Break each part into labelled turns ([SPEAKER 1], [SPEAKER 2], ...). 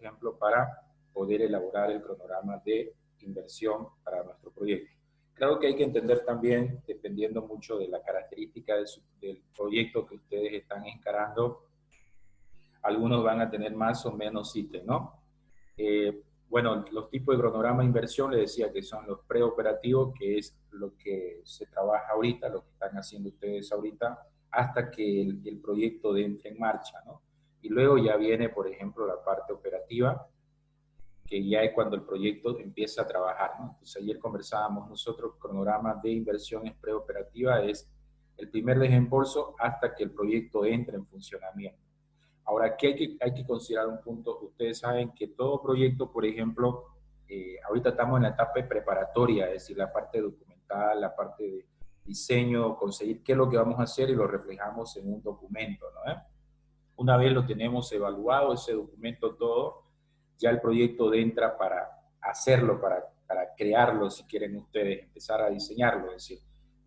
[SPEAKER 1] ejemplo, para poder elaborar el cronograma de inversión para nuestro proyecto. Claro que hay que entender también, dependiendo mucho de la característica del proyecto que ustedes están encarando, algunos van a tener más o menos ítems, ¿no? Bueno, los tipos de cronograma de inversión, les decía que son los preoperativos, que es lo que se trabaja ahorita, lo que están haciendo ustedes ahorita, hasta que el proyecto entre en marcha, ¿no? Y luego ya viene, por ejemplo, la parte operativa, que ya es cuando el proyecto empieza a trabajar, ¿no? Entonces ayer conversábamos nosotros, cronograma de inversiones preoperativa es el primer desembolso hasta que el proyecto entre en funcionamiento. Ahora, ¿qué hay que considerar un punto? Ustedes saben que todo proyecto, por ejemplo, ahorita estamos en la etapa preparatoria, es decir, la parte documental, la parte de diseño, conseguir qué es lo que vamos a hacer y lo reflejamos en un documento, ¿no? Una vez lo tenemos evaluado, ese documento todo, ya el proyecto entra para hacerlo, para crearlo, si quieren ustedes, empezar a diseñarlo, es decir,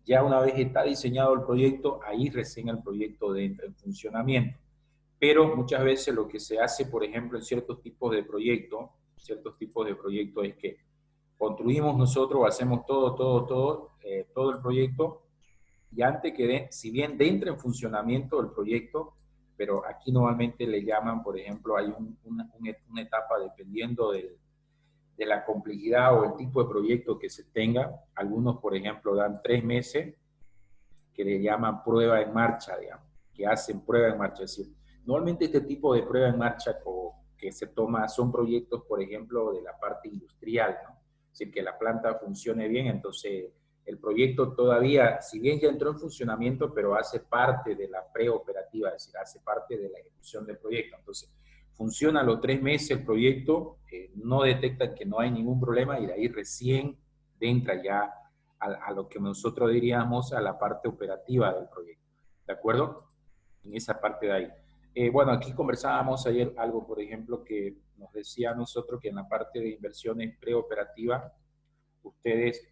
[SPEAKER 1] ya una vez está diseñado el proyecto, ahí recién el proyecto entra en funcionamiento. Pero muchas veces lo que se hace, por ejemplo, en ciertos tipos de proyectos es que construimos nosotros, hacemos todo el proyecto, y antes que, si bien entra en funcionamiento el proyecto, pero aquí normalmente le llaman, por ejemplo, hay una etapa dependiendo de la complejidad o el tipo de proyecto que se tenga. Algunos, por ejemplo, dan 3 meses, que le llaman prueba en marcha, digamos, que hacen prueba en marcha. Es decir, normalmente este tipo de prueba en marcha que se toma son proyectos, por ejemplo, de la parte industrial, ¿no? Es decir, que la planta funcione bien, entonces el proyecto todavía, si bien ya entró en funcionamiento, pero hace parte de la preoperativa, es decir, hace parte de la ejecución del proyecto. Entonces, funciona a los 3 meses el proyecto, no detectan que no hay ningún problema y de ahí recién entra ya a lo que nosotros diríamos a la parte operativa del proyecto. ¿De acuerdo? En esa parte de ahí. Bueno, aquí conversábamos ayer algo, por ejemplo, que nos decía a nosotros que en la parte de inversiones preoperativa, ustedes,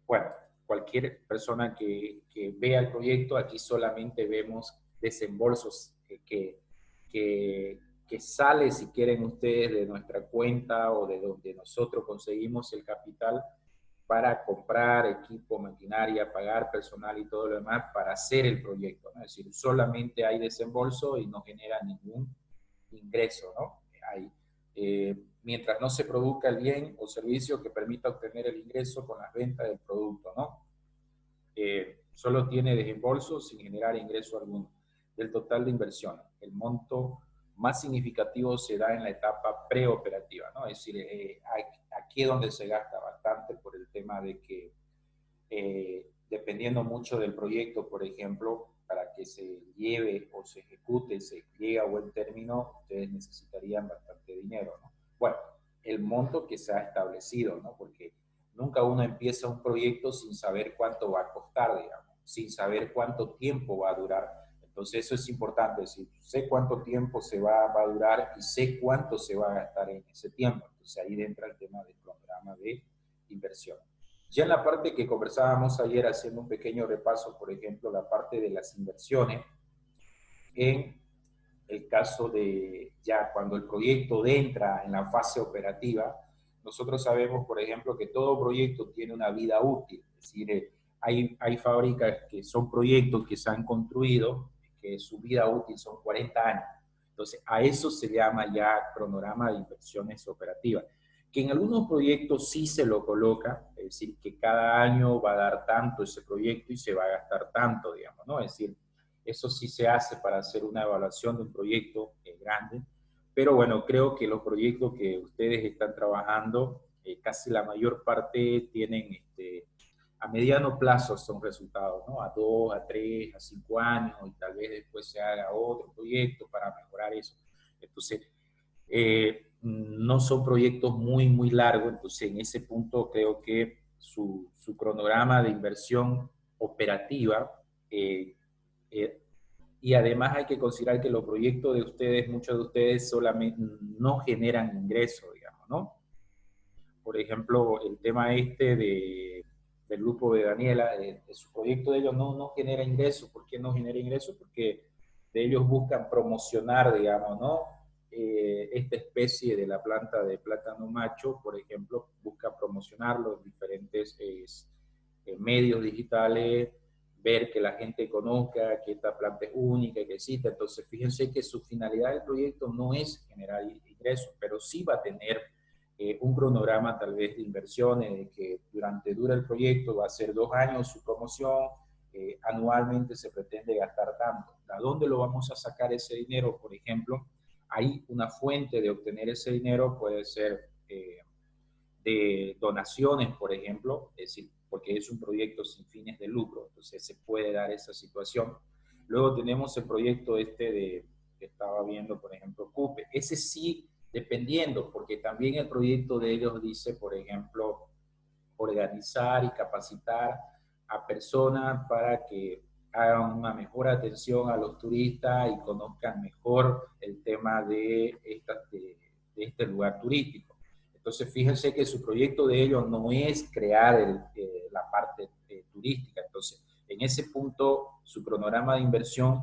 [SPEAKER 1] bueno, cualquier persona que vea el proyecto, aquí solamente vemos desembolsos que sale, si quieren ustedes, de nuestra cuenta o de donde nosotros conseguimos el capital para comprar equipo, maquinaria, pagar personal y todo lo demás para hacer el proyecto, ¿no? Es decir, solamente hay desembolso y no genera ningún ingreso, ¿no? Mientras no se produzca el bien o servicio que permita obtener el ingreso con las ventas del producto, ¿no? Solo tiene desembolso sin generar ingreso alguno. Del total de inversión, el monto más significativo se da en la etapa preoperativa, ¿no? Es decir, aquí es donde se gasta bastante por el tema de que, dependiendo mucho del proyecto, por ejemplo, para que se lleve o se ejecute, se llegue a buen término, ustedes necesitarían bastante dinero, ¿no? Bueno, el monto que se ha establecido, ¿no? Porque nunca uno empieza un proyecto sin saber cuánto va a costar, digamos, sin saber cuánto tiempo va a durar. Entonces eso es importante, es decir, sé cuánto tiempo va a durar y sé cuánto se va a gastar en ese tiempo. Entonces ahí entra el tema del programa de inversión. Ya en la parte que conversábamos ayer, haciendo un pequeño repaso, por ejemplo, la parte de las inversiones, en el caso de ya cuando el proyecto entra en la fase operativa, nosotros sabemos, por ejemplo, que todo proyecto tiene una vida útil, es decir, hay fábricas que son proyectos que se han construido, que su vida útil son 40 años. Entonces, a eso se llama ya cronograma de inversiones operativas, que en algunos proyectos sí se lo coloca, es decir, que cada año va a dar tanto ese proyecto y se va a gastar tanto, digamos, ¿no? Es decir, eso sí se hace para hacer una evaluación de un proyecto grande, pero bueno, creo que los proyectos que ustedes están trabajando, casi la mayor parte tienen a mediano plazo son resultados, ¿no? A 2, a 3, a 5 años, y tal vez después se haga otro proyecto para mejorar eso. Entonces, no son proyectos muy largos, entonces en ese punto creo que su cronograma de inversión operativa, eh, y además hay que considerar que los proyectos de ustedes, muchos de ustedes solamente no generan ingresos, digamos, ¿no? Por ejemplo, el tema del grupo de Daniela, de su proyecto de ellos no genera ingresos. ¿Por qué no genera ingresos? Porque de ellos buscan promocionar, digamos, ¿no? esta especie de la planta de plátano macho, por ejemplo, busca promocionarlo en diferentes medios digitales, ver que la gente conozca que esta planta es única, que existe. Entonces, fíjense que su finalidad del proyecto no es generar ingresos, pero sí va a tener un cronograma tal vez de inversiones, de que dura el proyecto, va a ser 2 años su promoción, anualmente se pretende gastar tanto. ¿A dónde lo vamos a sacar ese dinero? Por ejemplo, hay una fuente de obtener ese dinero, puede ser de donaciones, por ejemplo, es decir, porque es un proyecto sin fines de lucro, entonces se puede dar esa situación. Luego tenemos el proyecto que estaba viendo, por ejemplo, CUPE. Ese sí, dependiendo, porque también el proyecto de ellos dice, por ejemplo, organizar y capacitar a personas para que hagan una mejor atención a los turistas y conozcan mejor el tema de este lugar turístico. Entonces, fíjense que su proyecto de ellos no es crear la parte turística. Entonces, en ese punto, su cronograma de inversión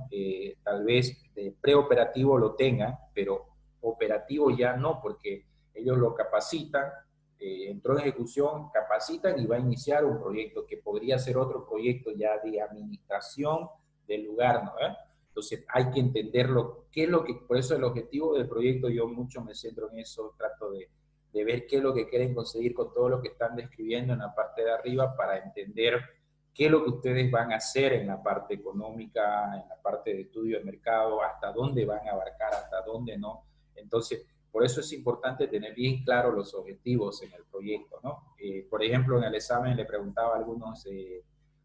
[SPEAKER 1] tal vez de preoperativo lo tengan, pero operativo ya no, porque ellos lo capacitan, entró en ejecución, capacitan y va a iniciar un proyecto que podría ser otro proyecto ya de administración del lugar, ¿no? Entonces hay que entenderlo, qué es lo que, por eso el objetivo del proyecto, yo mucho me centro en eso, trato de ver qué es lo que quieren conseguir con todo lo que están describiendo en la parte de arriba para entender qué es lo que ustedes van a hacer en la parte económica, en la parte de estudio de mercado, hasta dónde van a abarcar, hasta dónde no. Entonces, por eso es importante tener bien claros los objetivos en el proyecto, ¿no? Por ejemplo, en el examen le preguntaba a algunos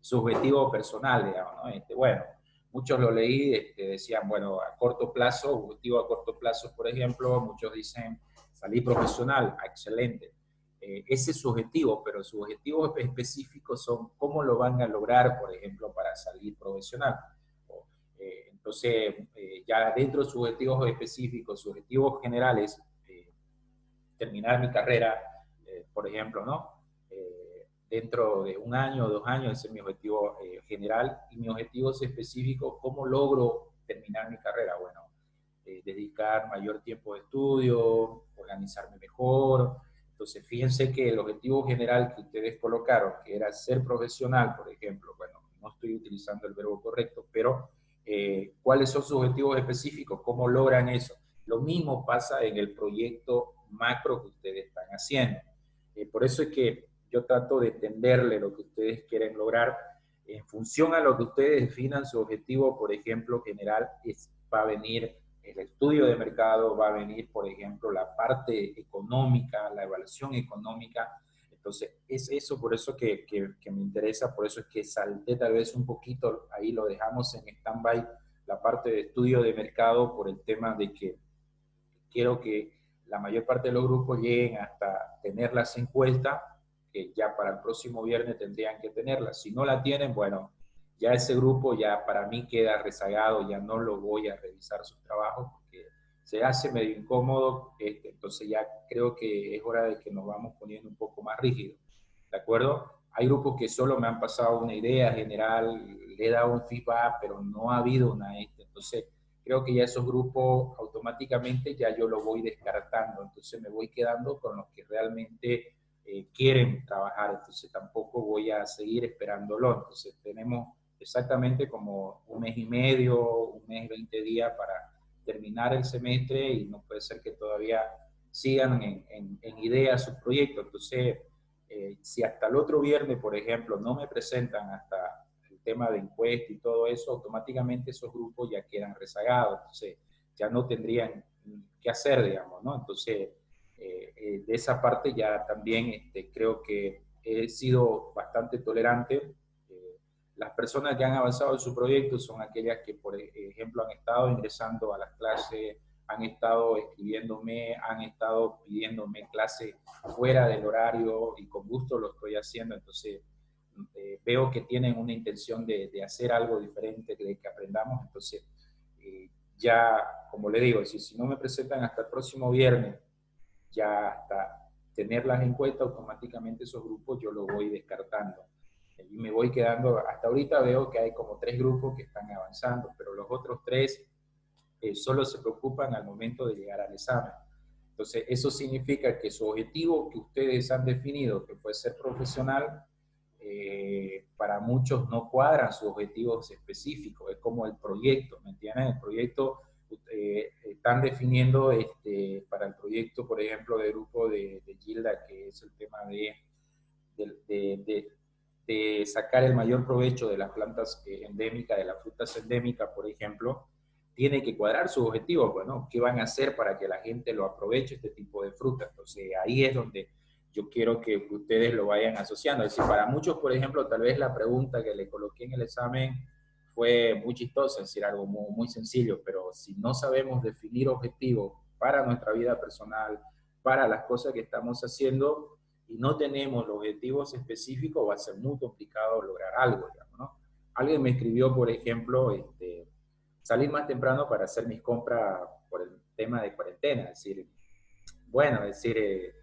[SPEAKER 1] su objetivo personal, digamos, ¿no? Bueno, muchos lo leí, decían, bueno, a corto plazo, objetivo a corto plazo, por ejemplo, muchos dicen salir profesional, excelente. Ese es su objetivo, pero sus objetivos específicos son cómo lo van a lograr, por ejemplo, para salir profesional. Entonces, ya dentro de sus objetivos específicos, sus objetivos generales, terminar mi carrera, por ejemplo, ¿no? Dentro de 1 año o 2 años, ese es mi objetivo general, y mi objetivo específico, ¿cómo logro terminar mi carrera? Bueno, dedicar mayor tiempo de estudio, organizarme mejor. Entonces, fíjense que el objetivo general que ustedes colocaron, que era ser profesional, por ejemplo, bueno, no estoy utilizando el verbo correcto, pero ¿cuáles son sus objetivos específicos? ¿Cómo logran eso? Lo mismo pasa en el proyecto macro que ustedes están haciendo. Por eso es que yo trato de entenderle lo que ustedes quieren lograr. En función a lo que ustedes definan su objetivo, por ejemplo, general, va a venir el estudio de mercado, va a venir, por ejemplo, la parte económica, la evaluación económica. Entonces, es eso, por eso que me interesa, por eso es que salté tal vez un poquito, ahí lo dejamos en stand-by, la parte de estudio de mercado, por el tema de que quiero que la mayor parte de los grupos lleguen hasta tener las encuestas, que ya para el próximo viernes tendrían que tenerlas. Si no la tienen, bueno, ya ese grupo ya para mí queda rezagado, ya no lo voy a revisar sus trabajos porque se hace medio incómodo, entonces ya creo que es hora de que nos vamos poniendo un poco más rígidos, ¿de acuerdo? Hay grupos que solo me han pasado una idea general, le he dado un feedback, pero no ha habido una entonces creo que ya esos grupos automáticamente ya yo lo voy descartando, entonces me voy quedando con los que realmente quieren trabajar, entonces tampoco voy a seguir esperándolo, entonces tenemos exactamente como 1 mes y medio, 1 mes y 20 días para terminar el semestre y no puede ser que todavía sigan en ideas sus proyectos, entonces si hasta el otro viernes, por ejemplo, no me presentan hasta el tema de encuesta y todo eso, automáticamente esos grupos ya quedan rezagados, entonces ya no tendrían qué hacer, digamos, ¿no? Entonces, de esa parte ya también creo que he sido bastante tolerante. Las personas que han avanzado en su proyecto son aquellas que, por ejemplo, han estado ingresando a las clases, han estado escribiéndome, han estado pidiéndome clases fuera del horario y con gusto lo estoy haciendo. Entonces, veo que tienen una intención de hacer algo diferente, de que aprendamos. Entonces, ya, como le digo, si no me presentan hasta el próximo viernes, ya hasta tener las encuestas, automáticamente esos grupos yo los voy descartando. Y me voy quedando, hasta ahorita veo que hay como 3 grupos que están avanzando, pero los otros 3 solo se preocupan al momento de llegar al examen. Entonces, eso significa que su objetivo que ustedes han definido, que puede ser profesional, para muchos no cuadran sus objetivos específicos. Es como el proyecto, ¿me entienden? El proyecto, están definiendo para el proyecto, por ejemplo, del grupo de Gilda, que es el tema de sacar el mayor provecho de las plantas endémicas, de las frutas endémicas, por ejemplo, tiene que cuadrar sus objetivos, bueno, ¿qué van a hacer para que la gente lo aproveche este tipo de fruta? Entonces ahí es donde yo quiero que ustedes lo vayan asociando. Es decir, para muchos, por ejemplo, tal vez la pregunta que le coloqué en el examen fue muy chistosa, es decir, algo muy, muy sencillo, pero si no sabemos definir objetivos para nuestra vida personal, para las cosas que estamos haciendo, y no tenemos los objetivos específicos, va a ser muy complicado lograr algo, digamos, ¿no? Alguien me escribió, por ejemplo, salir más temprano para hacer mis compras por el tema de cuarentena, es decir, bueno, es decir,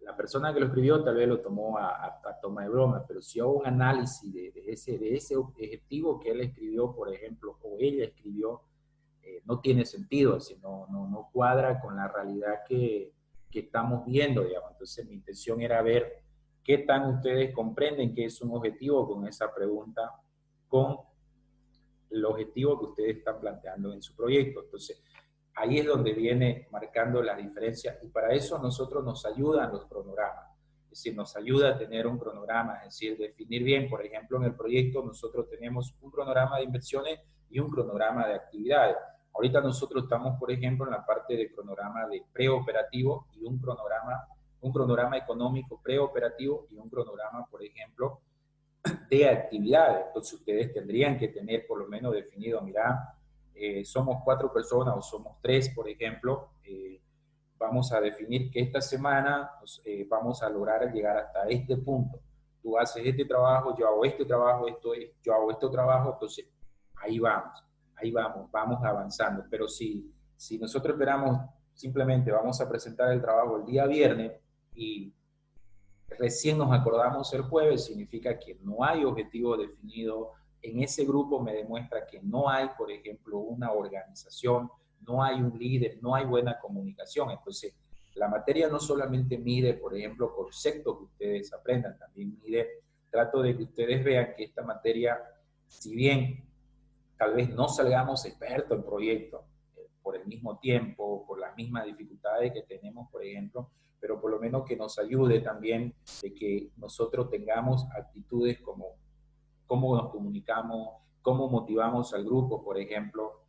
[SPEAKER 1] la persona que lo escribió tal vez lo tomó a toma de broma, pero si hago un análisis de ese objetivo que él escribió, por ejemplo, o ella escribió, no tiene sentido, es decir, no cuadra con la realidad que estamos viendo, digamos. Entonces mi intención era ver qué tan ustedes comprenden que es un objetivo con esa pregunta, con el objetivo que ustedes están planteando en su proyecto. Entonces, ahí es donde viene marcando la diferencia y para eso nosotros nos ayudan los cronogramas. Es decir, nos ayuda a tener un cronograma, es decir, definir bien, por ejemplo, en el proyecto nosotros tenemos un cronograma de inversiones y un cronograma de actividades. Ahorita nosotros estamos, por ejemplo, en la parte de cronograma de preoperativo y un cronograma económico preoperativo y un cronograma, por ejemplo, de actividades. Entonces ustedes tendrían que tener por lo menos definido, mira, somos 4 personas o somos 3, por ejemplo, vamos a definir que esta semana vamos a lograr llegar hasta este punto. Tú haces este trabajo, yo hago este trabajo, yo hago este trabajo, entonces ahí vamos avanzando. Pero si nosotros esperamos, simplemente vamos a presentar el trabajo el día viernes y recién nos acordamos el jueves, significa que no hay objetivo definido. En ese grupo me demuestra que no hay, por ejemplo, una organización, no hay un líder, no hay buena comunicación. Entonces, la materia no solamente mide, por ejemplo, conceptos que ustedes aprendan, también mide, trato de que ustedes vean que esta materia, si bien tal vez no salgamos expertos en proyectos, por el mismo tiempo, por las mismas dificultades que tenemos, por ejemplo, pero por lo menos que nos ayude también de que nosotros tengamos actitudes como cómo nos comunicamos, cómo motivamos al grupo, por ejemplo.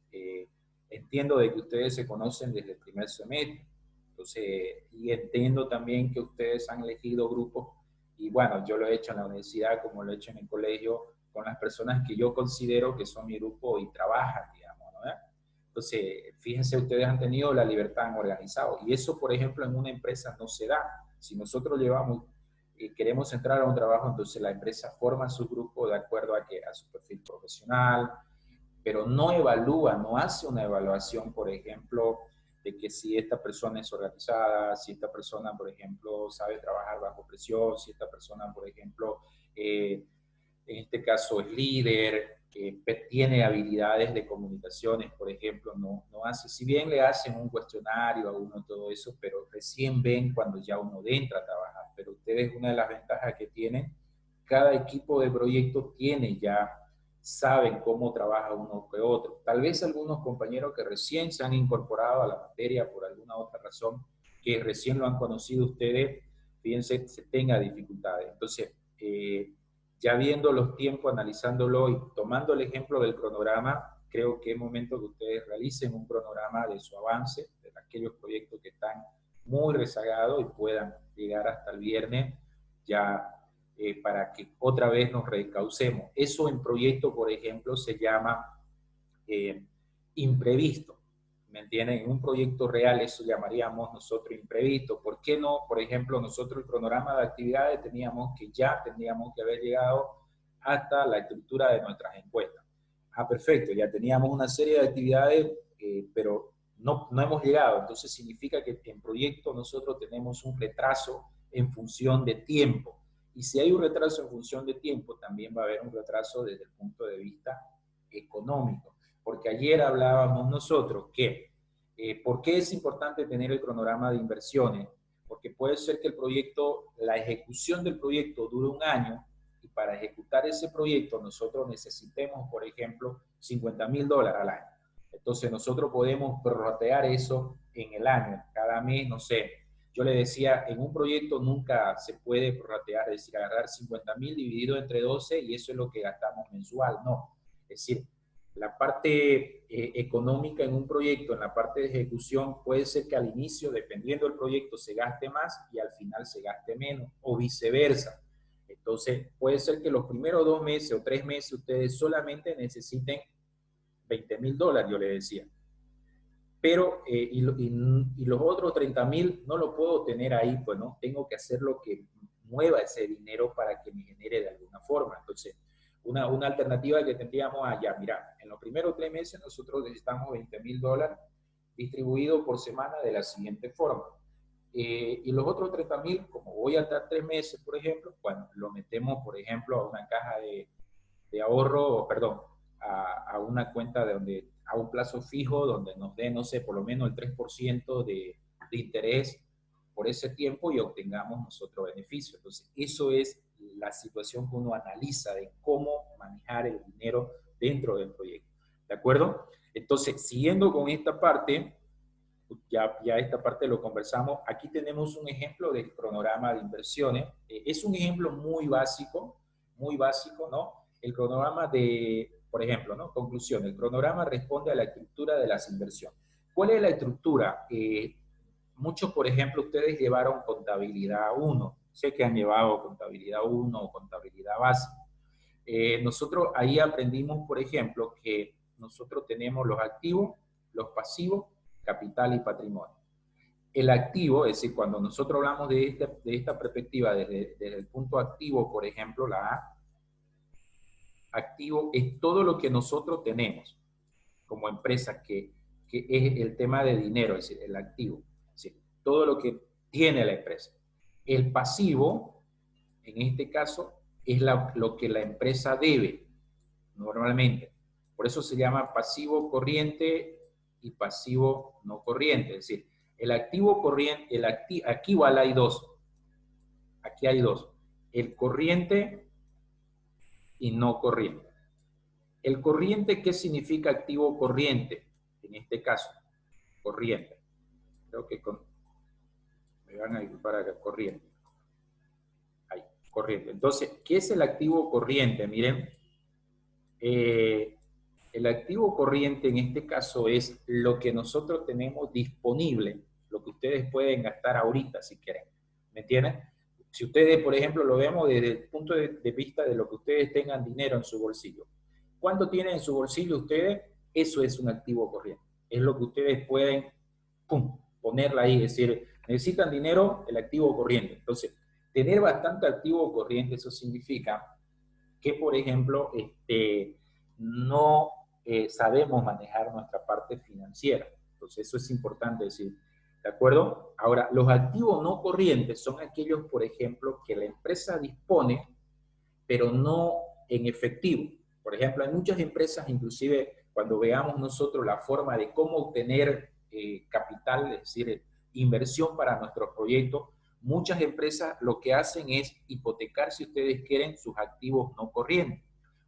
[SPEAKER 1] Entiendo de que ustedes se conocen desde el primer semestre, entonces, y entiendo también que ustedes han elegido grupos, y bueno, yo lo he hecho en la universidad como lo he hecho en el colegio, con las personas que yo considero que son mi grupo y trabajan, digamos, ¿no? Entonces, fíjense, ustedes han tenido la libertad en organizado. Y eso, por ejemplo, en una empresa no se da. Si nosotros llevamos y queremos entrar a un trabajo, entonces la empresa forma su grupo de acuerdo a su perfil profesional, pero no evalúa, no hace una evaluación, por ejemplo, de que si esta persona es organizada, si esta persona, por ejemplo, sabe trabajar bajo presión, si esta persona, por ejemplo, en este caso es líder, tiene habilidades de comunicaciones, por ejemplo, no hace, si bien le hacen un cuestionario a uno todo eso, pero recién ven cuando ya uno entra a trabajar. Pero ustedes, una de las ventajas que tienen, cada equipo de proyecto tiene ya, saben cómo trabaja uno que otro. Tal vez algunos compañeros que recién se han incorporado a la materia por alguna otra razón, que recién lo han conocido ustedes, fíjense, se tenga dificultades. Entonces, ya viendo los tiempos, analizándolo y tomando el ejemplo del cronograma, creo que es momento que ustedes realicen un cronograma de su avance, de aquellos proyectos que están muy rezagados y puedan llegar hasta el viernes ya para que otra vez nos recaucemos. Eso en proyecto, por ejemplo, se llama imprevisto. ¿Me entienden? En un proyecto real eso llamaríamos nosotros imprevisto. ¿Por qué no? Por ejemplo, nosotros el cronograma de actividades tendríamos que haber llegado hasta la estructura de nuestras encuestas. Ah, perfecto, ya teníamos una serie de actividades, pero no hemos llegado. Entonces significa que en proyecto nosotros tenemos un retraso en función de tiempo. Y si hay un retraso en función de tiempo, también va a haber un retraso desde el punto de vista económico. porque ayer hablábamos nosotros que, ¿por qué es importante tener el cronograma de inversiones? Porque puede ser que el proyecto, la ejecución del proyecto dure un año, y para ejecutar ese proyecto nosotros necesitemos, por ejemplo, $50,000 al año. Entonces nosotros podemos prorratear eso en el año, cada mes, no sé. Yo le decía, en un proyecto nunca se puede prorratear, es decir, agarrar 50,000 dividido entre 12 y eso es lo que gastamos mensual, no. Es decir, la parte económica en un proyecto, en la parte de ejecución, puede ser que al inicio, dependiendo del proyecto, se gaste más y al final se gaste menos, o viceversa. Entonces, puede ser que los primeros 2 meses o 3 meses ustedes solamente necesiten $20,000, yo le decía. Pero, y los otros 30,000 no lo puedo tener ahí, pues no, tengo que hacer lo que mueva ese dinero para que me genere de alguna forma. Entonces, una alternativa que tendríamos allá, mira, en los primeros 3 meses nosotros necesitamos $20,000 distribuido por semana de la siguiente forma. Y los otros 30,000, como voy a estar 3 meses, por ejemplo, bueno, lo metemos, por ejemplo, a una caja de ahorro, perdón, a una cuenta de donde, a un plazo fijo donde nos dé, no sé, por lo menos el 3% de interés por ese tiempo y obtengamos nosotros beneficio. Entonces, eso es la situación que uno analiza de cómo manejar el dinero dentro del proyecto. ¿De acuerdo? Entonces, siguiendo con esta parte, ya esta parte lo conversamos, aquí tenemos un ejemplo del cronograma de inversiones. Es un ejemplo muy básico, ¿no? El cronograma de, por ejemplo, ¿no? Conclusión, el cronograma responde a la estructura de las inversiones. ¿Cuál es la estructura? Muchos, por ejemplo, ustedes llevaron contabilidad 1. Sé que han llevado contabilidad 1 o contabilidad básica. Nosotros ahí aprendimos, por ejemplo, que nosotros tenemos los activos, los pasivos, capital y patrimonio. El activo, es decir, cuando nosotros hablamos de esta perspectiva desde el punto activo, por ejemplo, la A, activo es todo lo que nosotros tenemos como empresa, que es el tema de dinero, es decir, el activo, es decir, todo lo que tiene la empresa. El pasivo, en este caso, es lo que la empresa debe normalmente. Por eso se llama pasivo corriente y pasivo no corriente. Es decir, el activo corriente, aquí igual hay dos. Aquí hay dos. El corriente y no corriente. El corriente, ¿qué significa activo corriente? En este caso, corriente. Creo que me van a disculpar acá, corriente. Ahí, corriente. Entonces, ¿qué es el activo corriente? Miren, el activo corriente en este caso es lo que nosotros tenemos disponible, lo que ustedes pueden gastar ahorita si quieren. ¿Me entienden? Si ustedes, por ejemplo, lo vemos desde el punto de vista de lo que ustedes tengan dinero en su bolsillo. ¿Cuánto tienen en su bolsillo ustedes? Eso es un activo corriente. Es lo que ustedes pueden, pum, ponerla ahí. Es decir, necesitan dinero, el activo corriente. Entonces, tener bastante activo corriente, eso significa que, por ejemplo, no sabemos manejar nuestra parte financiera. Entonces, eso es importante decir, ¿de acuerdo? Ahora, los activos no corrientes son aquellos, por ejemplo, que la empresa dispone, pero no en efectivo. Por ejemplo, hay muchas empresas, inclusive cuando veamos nosotros la forma de cómo obtener capital, es decir, inversión para nuestros proyectos, muchas empresas lo que hacen es hipotecar, si ustedes quieren, sus activos no corrientes.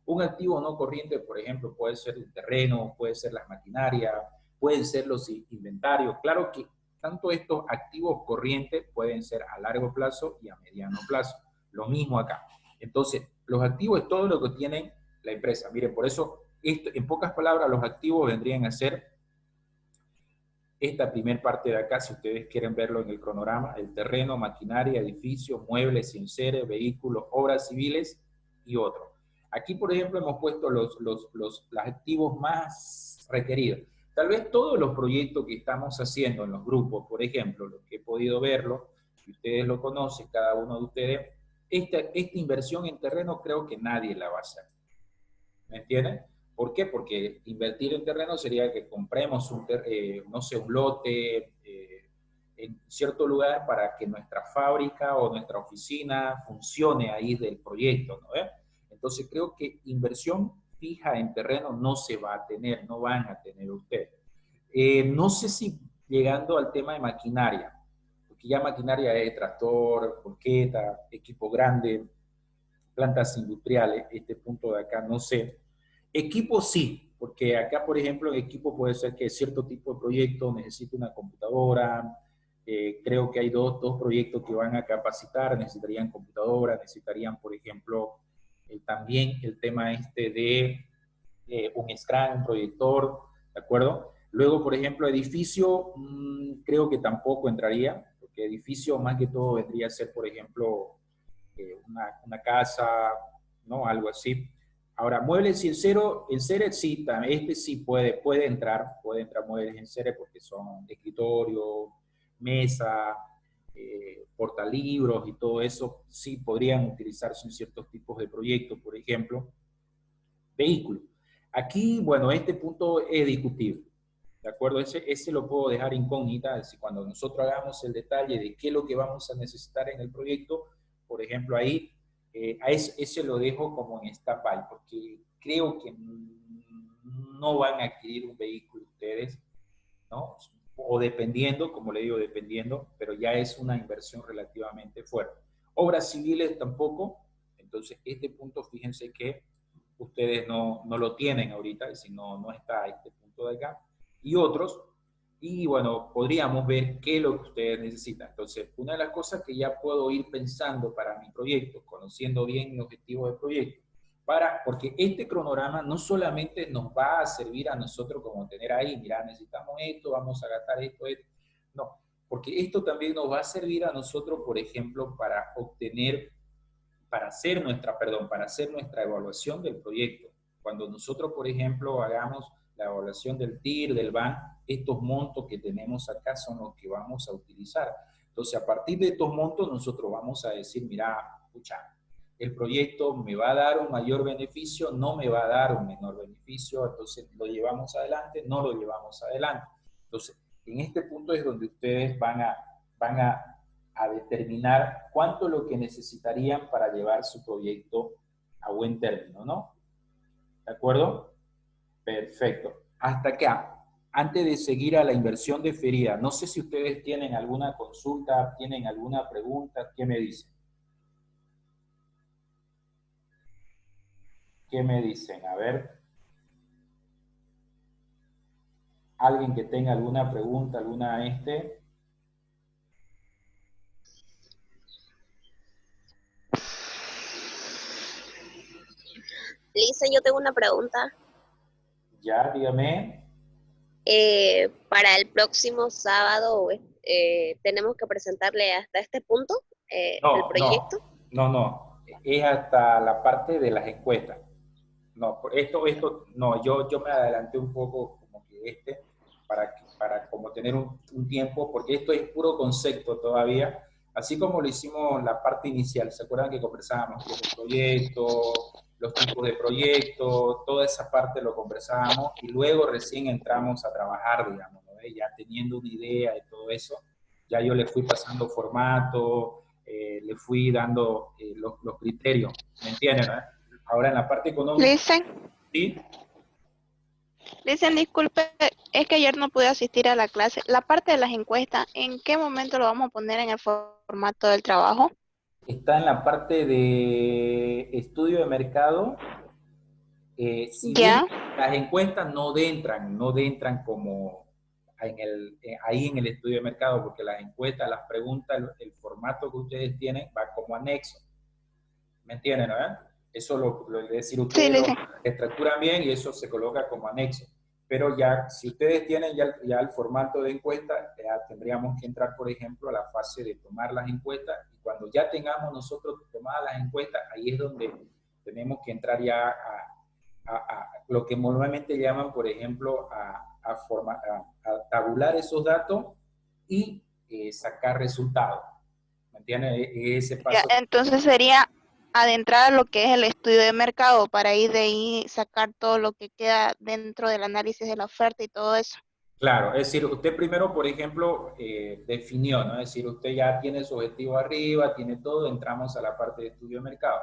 [SPEAKER 1] Un activo no corriente, por ejemplo, puede ser el terreno, puede ser las maquinarias, pueden ser los inventarios. Claro que tanto estos activos corrientes pueden ser a largo plazo y a mediano plazo. Lo mismo acá. Entonces, los activos es todo lo que tiene la empresa. Miren, por eso, en pocas palabras, los activos vendrían a ser esta primera parte de acá, si ustedes quieren verlo en el cronograma: el terreno, maquinaria, edificio, muebles, enseres, vehículos, obras civiles y otros. Aquí, por ejemplo, hemos puesto los activos más requeridos. Tal vez todos los proyectos que estamos haciendo en los grupos, por ejemplo, los que he podido verlo, si ustedes lo conocen, cada uno de ustedes, esta inversión en terreno creo que nadie la va a hacer. ¿Me entienden? ¿Por qué? Porque invertir en terreno sería que compremos no sé, un lote en cierto lugar para que nuestra fábrica o nuestra oficina funcione ahí del proyecto, ¿no? Entonces creo que inversión fija en terreno no se va a tener, no van a tener ustedes. No sé si llegando al tema de maquinaria, porque ya maquinaria es tractor, volqueta, equipo grande, plantas industriales, este punto de acá no sé. Equipo sí, porque acá, por ejemplo, equipo puede ser que cierto tipo de proyecto necesite una computadora. Creo que hay dos proyectos que van a capacitar, necesitarían computadora, necesitarían, por ejemplo, también el tema este de un screen, un proyector, ¿de acuerdo? Luego, por ejemplo, edificio, creo que tampoco entraría, porque edificio más que todo vendría a ser, por ejemplo, una casa, ¿no? Algo así. Ahora, muebles y el cere sí, este sí puede entrar muebles en cere porque son escritorio, mesa, portalibros y todo eso, sí podrían utilizarse en ciertos tipos de proyectos, por ejemplo, vehículos. Aquí, bueno, este punto es discutible, ¿de acuerdo? Ese lo puedo dejar incógnita, es decir, cuando nosotros hagamos el detalle de qué es lo que vamos a necesitar en el proyecto, por ejemplo, ahí, a ese lo dejo como en stand-by, porque creo que no van a adquirir un vehículo ustedes, ¿no? O dependiendo, como le digo, dependiendo, pero ya es una inversión relativamente fuerte. Obras civiles tampoco, entonces este punto, fíjense que ustedes no lo tienen ahorita, es decir, no está este punto de acá, y otros, y bueno, podríamos ver qué es lo que ustedes necesitan. Entonces, una de las cosas que ya puedo ir pensando para mi proyecto, conociendo bien mi objetivo de proyecto, porque este cronograma no solamente nos va a servir a nosotros como tener ahí, mira, necesitamos esto, vamos a gastar esto, no, porque esto también nos va a servir a nosotros, por ejemplo, para obtener, para hacer nuestra evaluación del proyecto. Cuando nosotros, por ejemplo, hagamos la evaluación del TIR, del BAN, estos montos que tenemos acá son los que vamos a utilizar. Entonces, a partir de estos montos, nosotros vamos a decir, mira, escucha, el proyecto me va a dar un mayor beneficio, no me va a dar un menor beneficio, entonces lo llevamos adelante, no lo llevamos adelante. Entonces, en este punto es donde ustedes van a determinar cuánto es lo que necesitarían para llevar su proyecto a buen término, ¿no? ¿De acuerdo? Perfecto. Hasta acá. Antes de seguir a la inversión deferida, no sé si ustedes tienen alguna consulta, tienen alguna pregunta, ¿qué me dicen? ¿Qué me dicen? A ver, alguien que tenga alguna pregunta, alguna
[SPEAKER 2] Lisa, yo tengo una pregunta.
[SPEAKER 1] ya, dígame.
[SPEAKER 2] Para el próximo sábado tenemos que presentarle hasta este punto el
[SPEAKER 1] No,
[SPEAKER 2] proyecto.
[SPEAKER 1] no. Es hasta la parte de las encuestas. No, no, yo me adelanté un poco como que para como tener un tiempo, porque esto es puro concepto todavía, así como lo hicimos la parte inicial, ¿se acuerdan que conversábamos que el proyecto, los tipos de proyectos, toda esa parte lo conversábamos y luego recién entramos a trabajar, digamos, ¿no? Ya teniendo una idea de todo eso, ya yo le fui pasando formato, le fui dando los criterios, ¿me entienden? ¿No? Ahora en la parte económica,
[SPEAKER 3] Listen,
[SPEAKER 1] sí,
[SPEAKER 3] disculpe, es que ayer no pude asistir a la clase. La parte de las encuestas, ¿en qué momento lo vamos a poner en el formato del trabajo?
[SPEAKER 1] está en la parte de estudio de mercado. Si bien
[SPEAKER 3] Ya,
[SPEAKER 1] las encuestas no entran como ahí en el estudio de mercado, porque las encuestas, las preguntas, el formato que ustedes tienen va como anexo. ¿Me entienden, no? Eso es decir,
[SPEAKER 3] sí,
[SPEAKER 1] ustedes lo
[SPEAKER 3] listen.
[SPEAKER 1] estructuran bien y eso se coloca como anexo. Pero ya, si ustedes tienen ya el formato de encuesta, ya tendríamos que entrar, por ejemplo, a la fase de tomar las encuestas. Y cuando ya tengamos nosotros tomadas las encuestas, ahí es donde tenemos que entrar ya a lo que normalmente llaman, por ejemplo, a tabular esos datos y sacar resultados. ¿Me entiendes? Ese
[SPEAKER 3] Ya,
[SPEAKER 1] paso.
[SPEAKER 3] entonces sería adentrar a lo que es el estudio de mercado para ir de ahí sacar todo lo que queda dentro del análisis de la oferta y todo eso.
[SPEAKER 1] Claro, es decir, usted primero, por ejemplo, definió, ¿no? Es decir, usted ya tiene su objetivo arriba, tiene todo, entramos a la parte de estudio de mercado.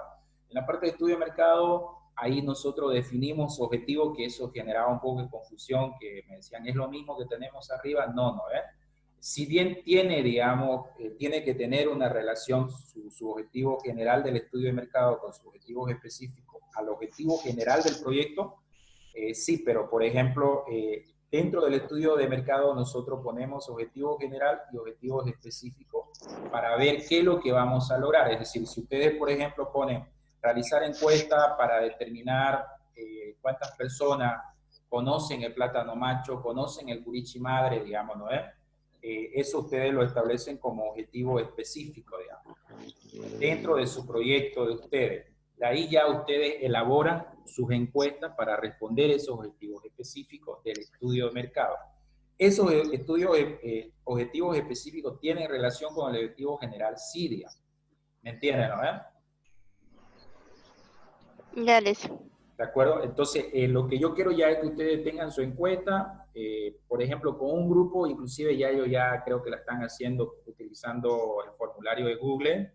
[SPEAKER 1] En la parte de estudio de mercado ahí nosotros definimos objetivos, que eso generaba un poco de confusión, que me decían, ¿es lo mismo que tenemos arriba? No, no, ¿eh? Si bien tiene, digamos, tiene que tener una relación su objetivo general del estudio de mercado con sus objetivos específicos al objetivo general del proyecto, sí, pero por ejemplo, dentro del estudio de mercado nosotros ponemos objetivo general y objetivos específicos para ver qué es lo que vamos a lograr. Es decir, si ustedes, por ejemplo, ponen realizar encuesta para determinar cuántas personas conocen el plátano macho, conocen el curichi madre, digamos, ¿no es? Eso ustedes lo establecen como objetivo específico, digamos, dentro de su proyecto de ustedes. De ahí ya ustedes elaboran sus encuestas para responder esos objetivos específicos del estudio de mercado. Esos estudios, objetivos específicos tienen relación con el objetivo general, sí, digamos. ¿Me entienden, no?
[SPEAKER 3] Ya les.
[SPEAKER 1] ¿De acuerdo? Entonces, lo que yo quiero ya es que ustedes tengan su encuesta, por ejemplo, con un grupo, inclusive ya ellos ya creo que la están haciendo utilizando el formulario de Google,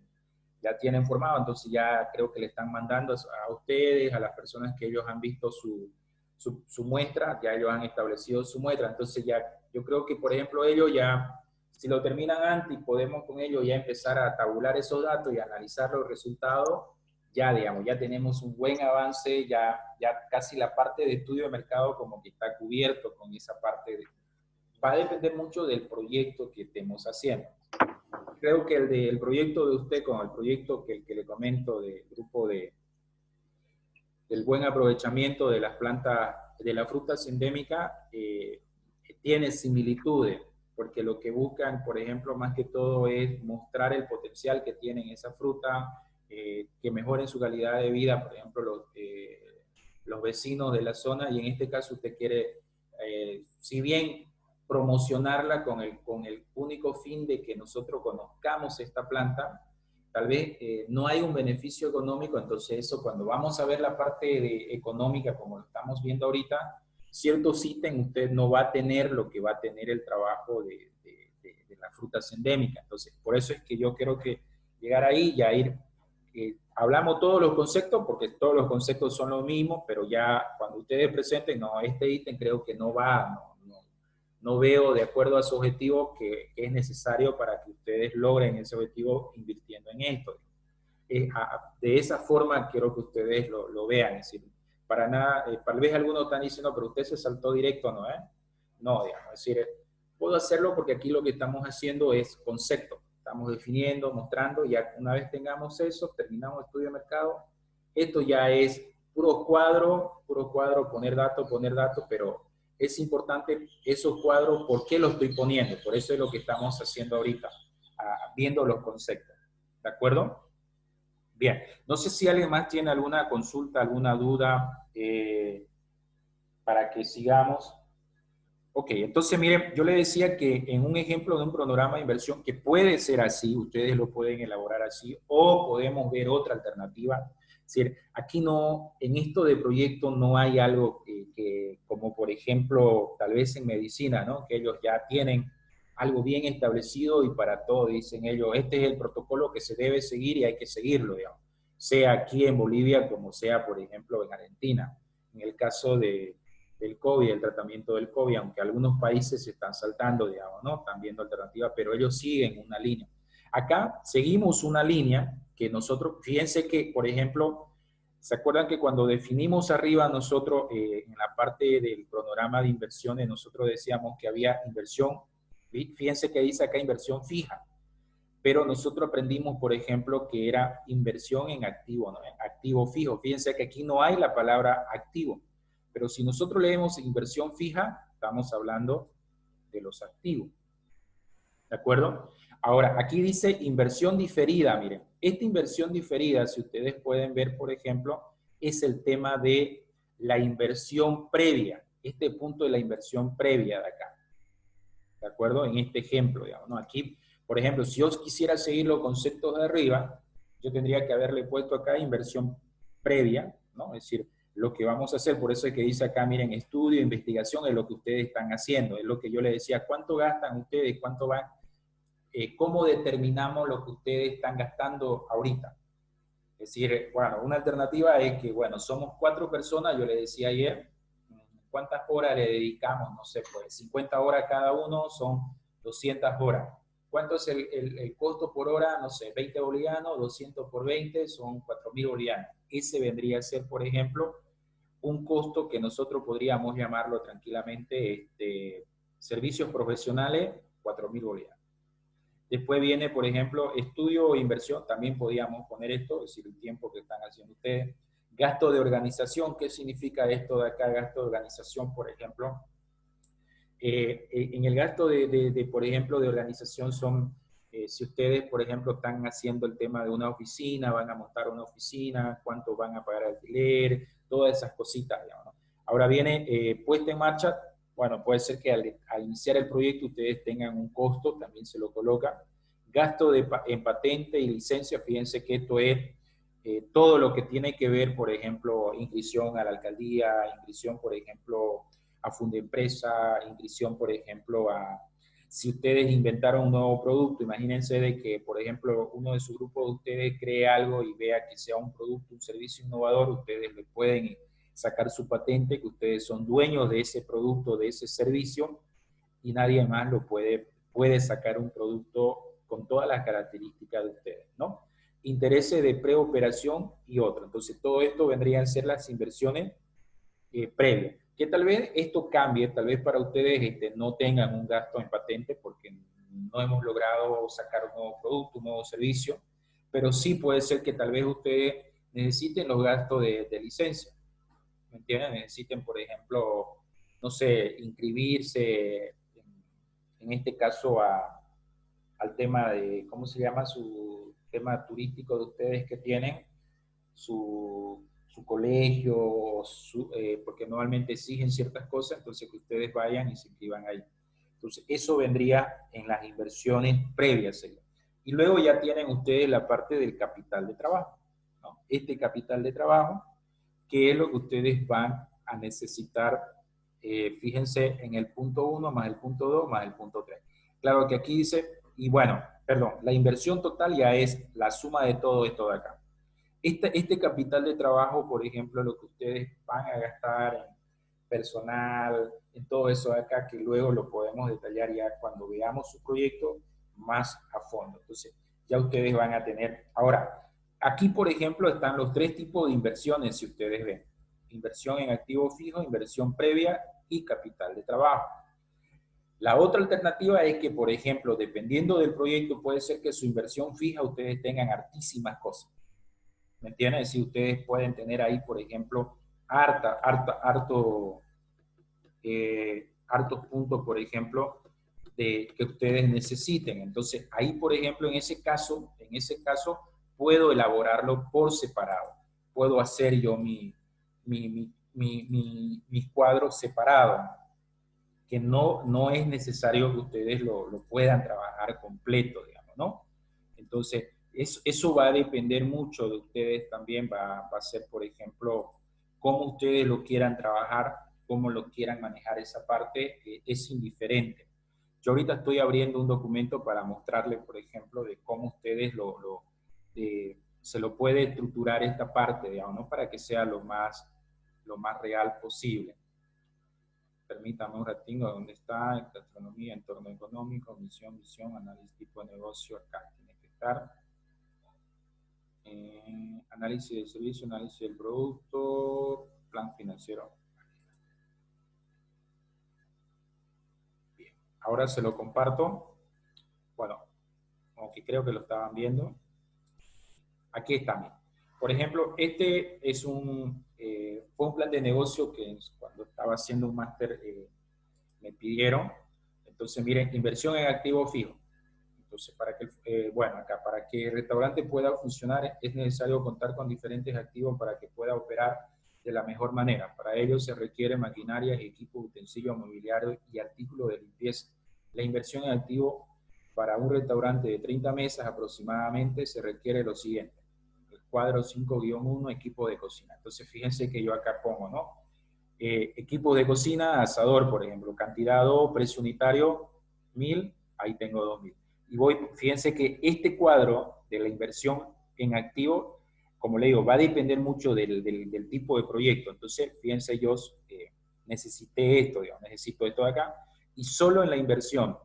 [SPEAKER 1] ya tienen formado, entonces ya creo que le están mandando a ustedes, a las personas que ellos han visto su muestra, ya ellos han establecido su muestra, entonces ya yo creo que, por ejemplo, ellos ya, si lo terminan antes, podemos con ellos ya empezar a tabular esos datos y analizar los resultados. Ya, digamos, ya tenemos un buen avance, ya casi la parte de estudio de mercado como que está cubierto con esa parte. Va a depender mucho del proyecto que estemos haciendo. Creo que el proyecto de usted con el proyecto que le comento del grupo del buen aprovechamiento de las plantas, de las frutas endémicas, tiene similitudes, porque lo que buscan, por ejemplo, más que todo es mostrar el potencial que tienen esa fruta, que mejoren su calidad de vida, por ejemplo, los vecinos de la zona, y en este caso usted quiere, si bien promocionarla con el único fin de que nosotros conozcamos esta planta, tal vez no hay un beneficio económico, entonces eso cuando vamos a ver la parte económica como lo estamos viendo ahorita, ciertos ítems usted no va a tener lo que va a tener el trabajo de las frutas endémicas. Entonces, por eso es que yo quiero que llegar ahí y a ir hablamos todos los conceptos, porque todos los conceptos son los mismos, pero ya cuando ustedes presenten, no, este ítem creo que no va, no veo de acuerdo a su objetivo que es necesario para que ustedes logren ese objetivo invirtiendo en esto. De esa forma quiero que ustedes lo vean, es decir, para nada, tal vez algunos están diciendo, pero usted se saltó directo, ¿no? No, digamos, es decir, puedo hacerlo porque aquí lo que estamos haciendo es concepto. Estamos definiendo, mostrando, ya una vez tengamos eso, terminamos el estudio de mercado, esto ya es puro cuadro, poner datos, pero es importante esos cuadros, ¿por qué los estoy poniendo? Por eso es lo que estamos haciendo ahorita, viendo los conceptos, ¿de acuerdo? Bien, no sé si alguien más tiene alguna consulta, alguna duda para que sigamos. Ok, entonces miren, yo le decía que en un ejemplo de un cronograma de inversión, que puede ser así, ustedes lo pueden elaborar así, o podemos ver otra alternativa. Es decir, aquí no, en esto de proyecto no hay algo que como por ejemplo, tal vez en medicina, ¿no? Que ellos ya tienen algo bien establecido y para todo dicen ellos, este es el protocolo que se debe seguir y hay que seguirlo, digamos. Sea aquí en Bolivia como sea, por ejemplo, en Argentina. En el caso del COVID, el tratamiento del COVID, aunque algunos países se están saltando, digamos, ¿no? Están viendo alternativas, pero ellos siguen una línea. Acá seguimos una línea que nosotros, fíjense que, por ejemplo, ¿se acuerdan que cuando definimos arriba nosotros, en la parte del cronograma de inversiones, nosotros decíamos que había inversión, fíjense que dice acá inversión fija, pero nosotros aprendimos, por ejemplo, que era inversión en activo, ¿no? Activo fijo. Fíjense que aquí no hay la palabra activo. Pero si nosotros leemos inversión fija, estamos hablando de los activos. ¿De acuerdo? Ahora, aquí dice inversión diferida. Miren, esta inversión diferida, si ustedes pueden ver, por ejemplo, es el tema de la inversión previa. Este punto de la inversión previa de acá. ¿De acuerdo? En este ejemplo, digamos, ¿no? Aquí, por ejemplo, si yo quisiera seguir los conceptos de arriba, yo tendría que haberle puesto acá inversión previa, ¿no? Es decir, lo que vamos a hacer, por eso es que dice acá, miren, estudio, investigación, es lo que ustedes están haciendo, es lo que yo les decía, ¿cuánto gastan ustedes? ¿Cuánto van? ¿Cómo determinamos lo que ustedes están gastando ahorita? Es decir, bueno, una alternativa es que, bueno, somos 4 personas, yo le decía ayer, ¿cuántas horas le dedicamos? No sé, pues 50 horas cada uno son 200 horas. ¿Cuánto es el costo por hora? No sé, 20 bolivianos, 200 por 20 son 4.000 bolivianos. Ese vendría a ser, por ejemplo, un costo que nosotros podríamos llamarlo tranquilamente servicios profesionales, 4.000 bolivianos. Después viene, por ejemplo, estudio o inversión, también podríamos poner esto, es decir, el tiempo que están haciendo ustedes. Gasto de organización, ¿qué significa esto de acá? Gasto de organización, por ejemplo. En el gasto por ejemplo, de organización son, si ustedes, por ejemplo, están haciendo el tema de una oficina, van a montar una oficina, cuánto van a pagar alquiler, todas esas cositas, digamos, ¿no? Ahora viene puesta en marcha. Bueno, puede ser que al iniciar el proyecto ustedes tengan un costo, también se lo coloca. Gasto en patente y licencia, fíjense que esto es todo lo que tiene que ver, por ejemplo, inscripción a la alcaldía, inscripción, por ejemplo, a Fundempresa, inscripción, por ejemplo, si ustedes inventaron un nuevo producto, imagínense de que, por ejemplo, uno de su grupo de ustedes cree algo y vea que sea un producto, un servicio innovador, ustedes le pueden sacar su patente, que ustedes son dueños de ese producto, de ese servicio, y nadie más puede sacar un producto con todas las características de ustedes, ¿no? Intereses de preoperación y otro. Entonces, todo esto vendrían a ser las inversiones previas. Que tal vez esto cambie, tal vez para ustedes no tengan un gasto en patente porque no hemos logrado sacar un nuevo producto, un nuevo servicio, pero sí puede ser que tal vez ustedes necesiten los gastos de licencia. ¿Me entienden? Necesiten, por ejemplo, no sé, inscribirse, en este caso, al tema de, ¿cómo se llama? Su tema turístico de ustedes que tienen, su colegio, porque normalmente exigen ciertas cosas, entonces que ustedes vayan y se inscriban ahí. Entonces, eso vendría en las inversiones previas. Y luego ya tienen ustedes la parte del capital de trabajo, ¿no? Este capital de trabajo, que es lo que ustedes van a necesitar, fíjense en el punto 1 más el punto 2 más el punto 3. Claro que aquí dice, y bueno, perdón, la inversión total ya es la suma de todo esto de acá. Este capital de trabajo, por ejemplo, lo que ustedes van a gastar en personal, en todo eso de acá, que luego lo podemos detallar ya cuando veamos su proyecto más a fondo. Entonces, ya ustedes van a tener. Ahora, aquí, por ejemplo, están los 3 tipos de inversiones, si ustedes ven. Inversión en activo fijo, inversión previa y capital de trabajo. La otra alternativa es que, por ejemplo, dependiendo del proyecto, puede ser que su inversión fija ustedes tengan hartísimas cosas. ¿Me entienden? Si ustedes pueden tener ahí, por ejemplo, hartos puntos, por ejemplo, que ustedes necesiten. Entonces, ahí, por ejemplo, en ese caso, puedo elaborarlo por separado. Puedo hacer yo mis cuadros separados, que no es necesario que ustedes lo puedan trabajar completo, digamos, ¿no? Entonces, eso va a depender mucho de ustedes también, va a ser, por ejemplo, cómo ustedes lo quieran trabajar, cómo lo quieran manejar esa parte, es indiferente. Yo ahorita estoy abriendo un documento para mostrarles, por ejemplo, de cómo ustedes se lo puede estructurar esta parte, digamos, ¿no? Para que sea lo más real posible. Permítame un ratito, ¿dónde está? Gastronomía, entorno económico, visión, análisis tipo de negocio, acá tiene que estar. Análisis del servicio, análisis del producto, plan financiero. Bien, ahora se lo comparto. Bueno, aunque creo que lo estaban viendo. Aquí está. Por ejemplo, este es fue un plan de negocio que cuando estaba haciendo un máster me pidieron. Entonces, miren, inversión en activo fijo. Entonces, para que el restaurante pueda funcionar es necesario contar con diferentes activos para que pueda operar de la mejor manera. Para ello se requiere maquinaria, equipos, utensilios, mobiliario y artículos de limpieza. La inversión en activo para un restaurante de 30 mesas aproximadamente se requiere lo siguiente. El cuadro 5-1, equipo de cocina. Entonces, fíjense que yo acá pongo, ¿no? Equipos de cocina, asador, por ejemplo, cantidad 2, precio unitario, 1.000, ahí tengo 2.000. Y fíjense que este cuadro de la inversión en activo como le digo, va a depender mucho del tipo de proyecto. Entonces, fíjense, yo necesité esto, digamos, necesito esto de acá, y solo en la inversión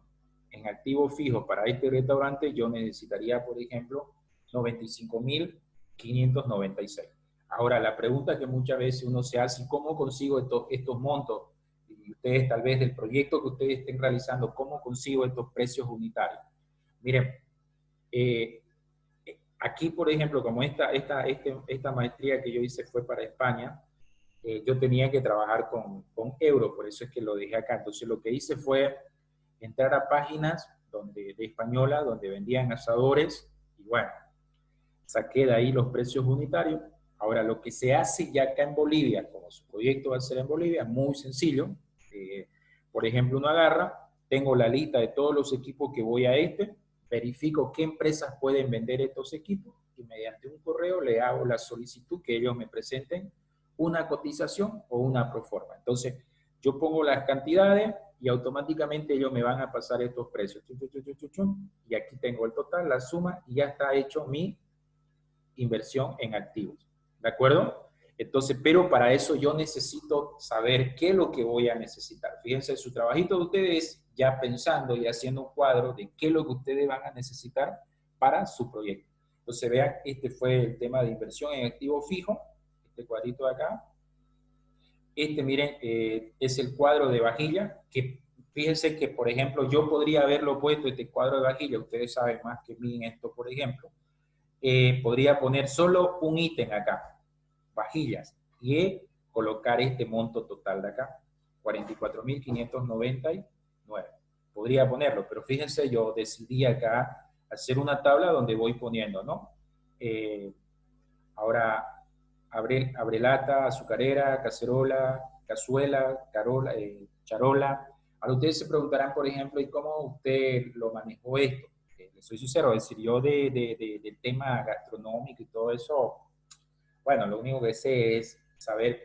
[SPEAKER 1] en activos fijos para este restaurante yo necesitaría, por ejemplo, 95.596. Ahora, la pregunta que muchas veces uno se hace, ¿cómo consigo estos montos? Y ustedes, tal vez, del proyecto que ustedes estén realizando, ¿cómo consigo estos precios unitarios? Miren, aquí, por ejemplo, como esta maestría que yo hice fue para España, yo tenía que trabajar con euros, por eso es que lo dejé acá. Entonces, lo que hice fue entrar a páginas de española, donde vendían asadores, y bueno, saqué de ahí los precios unitarios. Ahora, lo que se hace ya acá en Bolivia, como su proyecto va a ser en Bolivia, muy sencillo. Por ejemplo, uno agarra, tengo la lista de todos los equipos que voy a verifico qué empresas pueden vender estos equipos, y mediante un correo le hago la solicitud que ellos me presenten una cotización o una proforma. Entonces, yo pongo las cantidades y automáticamente ellos me van a pasar estos precios. Y aquí tengo el total, la suma, y ya está hecho mi inversión en activos. ¿De acuerdo? Entonces, pero para eso yo necesito saber qué es lo que voy a necesitar. Fíjense, su trabajito de ustedes ya pensando y haciendo un cuadro de qué es lo que ustedes van a necesitar para su proyecto. Entonces, vean, este fue el tema de inversión en activo fijo, este cuadrito de acá. Este, miren, es el cuadro de vajilla, que fíjense que, por ejemplo, yo podría haberlo puesto, este cuadro de vajilla, ustedes saben más que mí en esto, por ejemplo, podría poner solo un ítem acá, vajillas, y colocar este monto total de acá, 44.599. Podría ponerlo, pero fíjense, yo decidí acá hacer una tabla donde voy poniendo, ¿no? Ahora, abrelata, azucarera, cacerola, cazuela, charola. Ahora ustedes se preguntarán, por ejemplo, ¿y cómo usted lo manejó esto? Les soy sincero, es decir, yo del tema gastronómico y todo eso, bueno, lo único que sé es saber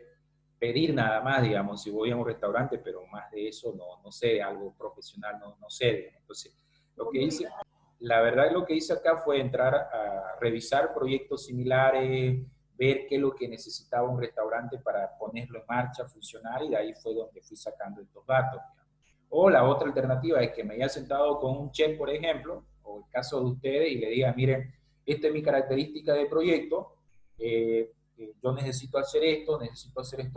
[SPEAKER 1] pedir nada más, digamos, si voy a un restaurante, pero más de eso no sé, algo profesional no sé. Entonces, lo que hice, la verdad lo que hice acá fue entrar a revisar proyectos similares, ver qué es lo que necesitaba un restaurante para ponerlo en marcha, funcionar, y de ahí fue donde fui sacando estos datos. O la otra alternativa es que me haya sentado con un chef, por ejemplo, o el caso de ustedes, y le diga, miren, esta es mi característica de proyecto, yo necesito hacer esto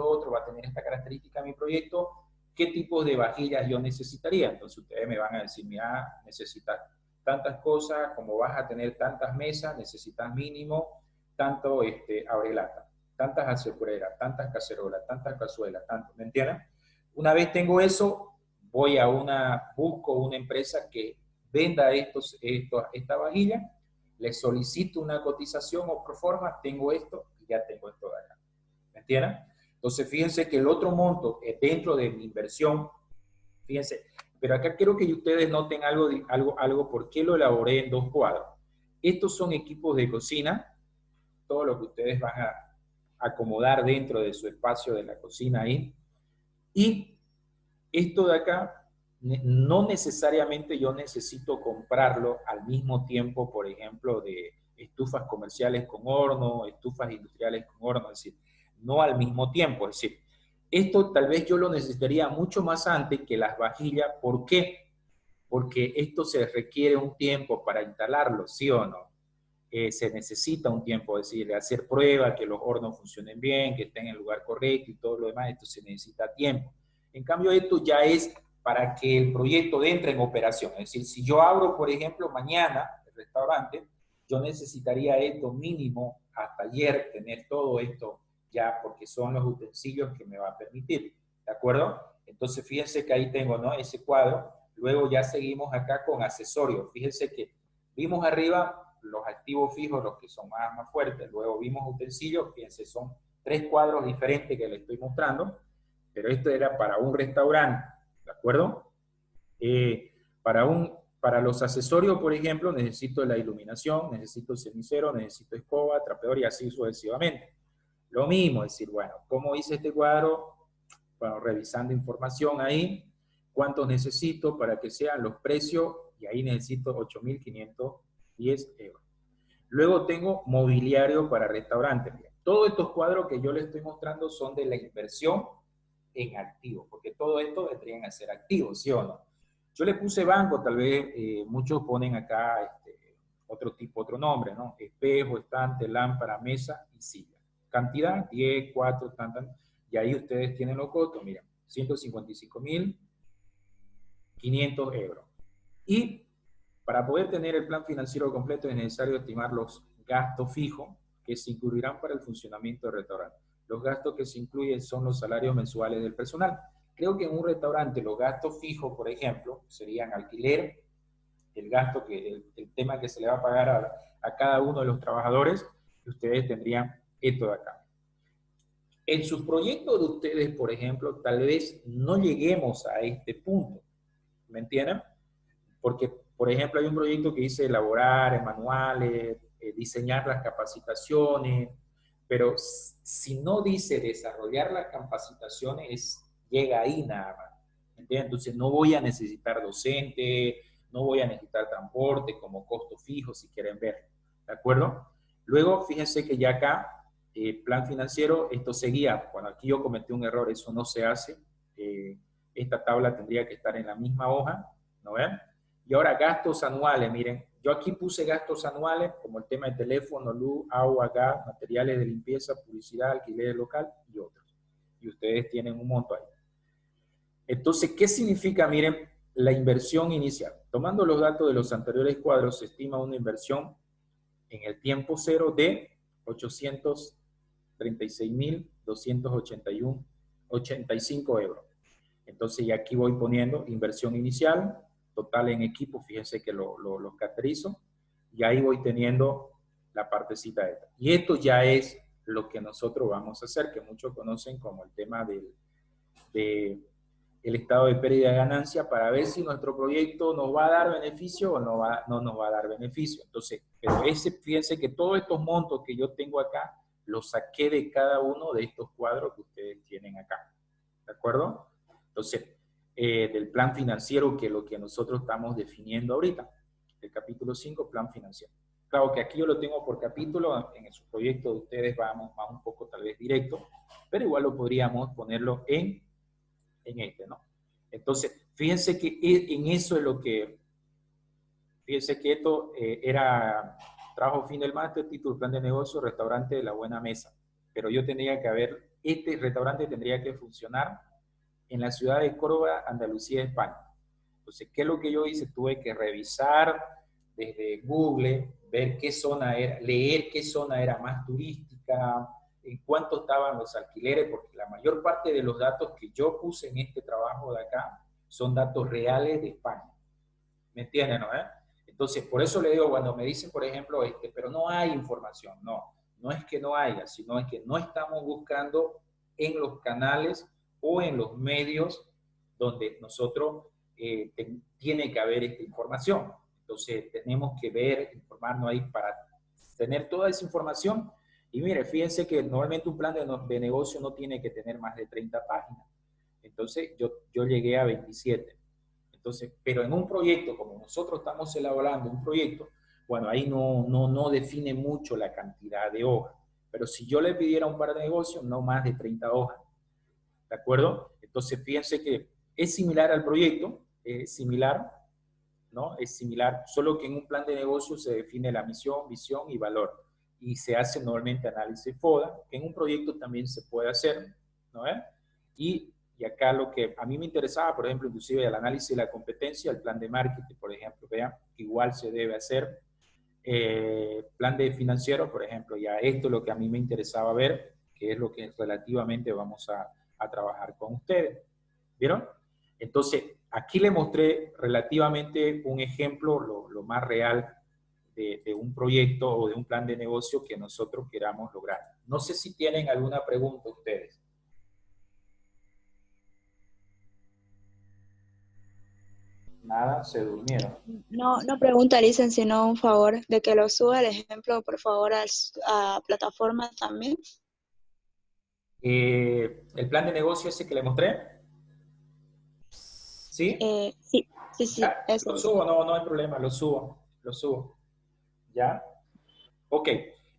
[SPEAKER 1] otro, va a tener esta característica mi proyecto, ¿qué tipos de vajillas yo necesitaría? Entonces ustedes me van a decir, mira, necesitas tantas cosas, como vas a tener tantas mesas, necesitas mínimo tanto abrelata, tantas azucareras, tantas cacerolas, tantas cazuelas, tanto, ¿me entienden? Una vez tengo eso, busco una empresa que venda esta vajilla, le solicito una cotización o proforma, tengo esto y ya tengo esto de acá. ¿Me entienden? Entonces, fíjense que el otro monto dentro de mi inversión, fíjense, pero acá quiero que ustedes noten algo, por qué lo elaboré en dos cuadros. Estos son equipos de cocina, todo lo que ustedes van a acomodar dentro de su espacio de la cocina ahí. Y esto de acá, no necesariamente yo necesito comprarlo al mismo tiempo, por ejemplo, de estufas comerciales con horno, estufas industriales con horno, es decir, no al mismo tiempo. Es decir, esto tal vez yo lo necesitaría mucho más antes que las vajillas. ¿Por qué? Porque esto se requiere un tiempo para instalarlo, ¿sí o no? Se necesita un tiempo, es decir, hacer pruebas, que los hornos funcionen bien, que estén en el lugar correcto y todo lo demás, esto se necesita tiempo. En cambio, esto ya es para que el proyecto entre en operación. Es decir, si yo abro, por ejemplo, mañana el restaurante, yo necesitaría esto mínimo hasta ayer, tener todo esto ya, porque son los utensilios que me va a permitir. ¿De acuerdo? Entonces, fíjense que ahí tengo, ¿no?, ese cuadro. Luego ya seguimos acá con accesorios. Fíjense que vimos arriba los activos fijos, los que son más fuertes. Luego vimos utensilios, fíjense, son 3 cuadros diferentes que les estoy mostrando, pero esto era para un restaurante, ¿de acuerdo? Para los accesorios, por ejemplo, necesito la iluminación, necesito cenicero, necesito escoba, trapeador y así sucesivamente. Lo mismo, es decir, bueno, ¿cómo hice este cuadro? Bueno, revisando información ahí, ¿cuántos necesito para que sean los precios? Y ahí necesito 8.510 euros. Luego tengo mobiliario para restaurantes. Todos estos cuadros que yo les estoy mostrando son de la inversión en activos, porque todo esto vendrían a ser activos, ¿sí o no? Yo le puse banco, tal vez muchos ponen acá otro tipo, otro nombre, ¿no? Espejo, estante, lámpara, mesa y silla. Cantidad, 10, 4, y ahí ustedes tienen los costos, miren, 155.500 euros. Y para poder tener el plan financiero completo es necesario estimar los gastos fijos que se incluirán para el funcionamiento del restaurante. Los gastos que se incluyen son los salarios mensuales del personal. Creo que en un restaurante los gastos fijos, por ejemplo, serían alquiler, el gasto el tema que se le va a pagar a cada uno de los trabajadores, que ustedes tendrían esto de acá. En sus proyectos de ustedes, por ejemplo, tal vez no lleguemos a este punto, ¿me entienden? Porque, por ejemplo, hay un proyecto que dice elaborar manuales, diseñar las capacitaciones, pero si no dice desarrollar las capacitaciones, llega ahí nada más. ¿Entiendes? Entonces no voy a necesitar docente, no voy a necesitar transporte como costo fijo, si quieren ver. ¿De acuerdo? Luego, fíjense que ya acá, plan financiero, esto seguía. Bueno, aquí yo cometí un error, eso no se hace. Esta tabla tendría que estar en la misma hoja, ¿no ven? Y ahora gastos anuales, miren, yo aquí puse gastos anuales como el tema de teléfono, luz, agua, gas, materiales de limpieza, publicidad, alquiler local y otros. Y ustedes tienen un monto ahí. Entonces, ¿qué significa, miren, la inversión inicial? Tomando los datos de los anteriores cuadros, se estima una inversión en el tiempo cero de 836.285 euros. Entonces, ya aquí voy poniendo inversión inicial, total en equipo, fíjense que los caracterizo, y ahí voy teniendo la partecita esta. Y esto ya es lo que nosotros vamos a hacer, que muchos conocen como el tema del estado de pérdida de ganancia, para ver si nuestro proyecto nos va a dar beneficio o no nos va a dar beneficio. Entonces, pero fíjense que todos estos montos que yo tengo acá, los saqué de cada uno de estos cuadros que ustedes tienen acá. ¿De acuerdo? Entonces, del plan financiero, que es lo que nosotros estamos definiendo ahorita, el capítulo 5, plan financiero. Claro que aquí yo lo tengo por capítulo, en su proyecto de ustedes vamos más un poco tal vez directo, pero igual lo podríamos ponerlo en este, ¿no? Entonces, fíjense que en eso es lo que, fíjense que esto era trabajo fin del máster, título, plan de negocio, restaurante de la buena mesa. Pero yo tendría que haber, este restaurante tendría que funcionar en la ciudad de Córdoba, Andalucía, España. Entonces, ¿qué es lo que yo hice? Tuve que revisar desde Google, ver qué zona era, leer qué zona era más turística, en cuánto estaban los alquileres, porque la mayor parte de los datos que yo puse en este trabajo de acá son datos reales de España. ¿Me entienden, no? Entonces, por eso le digo, cuando me dicen, por ejemplo, pero no hay información, no es que no haya, sino es que no estamos buscando en los canales o en los medios donde nosotros tiene que haber esta información. Entonces, tenemos que ver, informarnos ahí para tener toda esa información. Y mire, fíjense que normalmente un plan de negocio no tiene que tener más de 30 páginas. Entonces, yo llegué a 27. Entonces, pero en un proyecto, como nosotros estamos elaborando un proyecto, bueno, ahí no define mucho la cantidad de hojas. Pero si yo le pidiera un par de negocios, no más de 30 hojas. ¿De acuerdo? Entonces, fíjense que es similar al proyecto, es similar, ¿no? Es similar, solo que en un plan de negocio se define la misión, visión y valor. Y se hace normalmente análisis FODA, que en un proyecto también se puede hacer, ¿no? Y acá lo que a mí me interesaba, por ejemplo, inclusive el análisis de la competencia, el plan de marketing, por ejemplo, vean, igual se debe hacer. Plan de financiero, por ejemplo, ya esto es lo que a mí me interesaba ver, que es lo que relativamente vamos a trabajar con ustedes. ¿Vieron? Entonces, aquí le mostré relativamente un ejemplo, lo más real de un proyecto o de un plan de negocio que nosotros queramos lograr. No sé si tienen alguna pregunta ustedes. Nada, se durmieron.
[SPEAKER 4] No, no pregunta, Licen, sino un favor de que lo suba el ejemplo, por favor, a plataforma también.
[SPEAKER 1] El plan de negocio ese que le mostré. ¿Sí?
[SPEAKER 4] Sí,
[SPEAKER 1] ¿Ya?
[SPEAKER 4] eso.
[SPEAKER 1] Lo subo, no hay problema, lo subo. ¿Ya? Ok,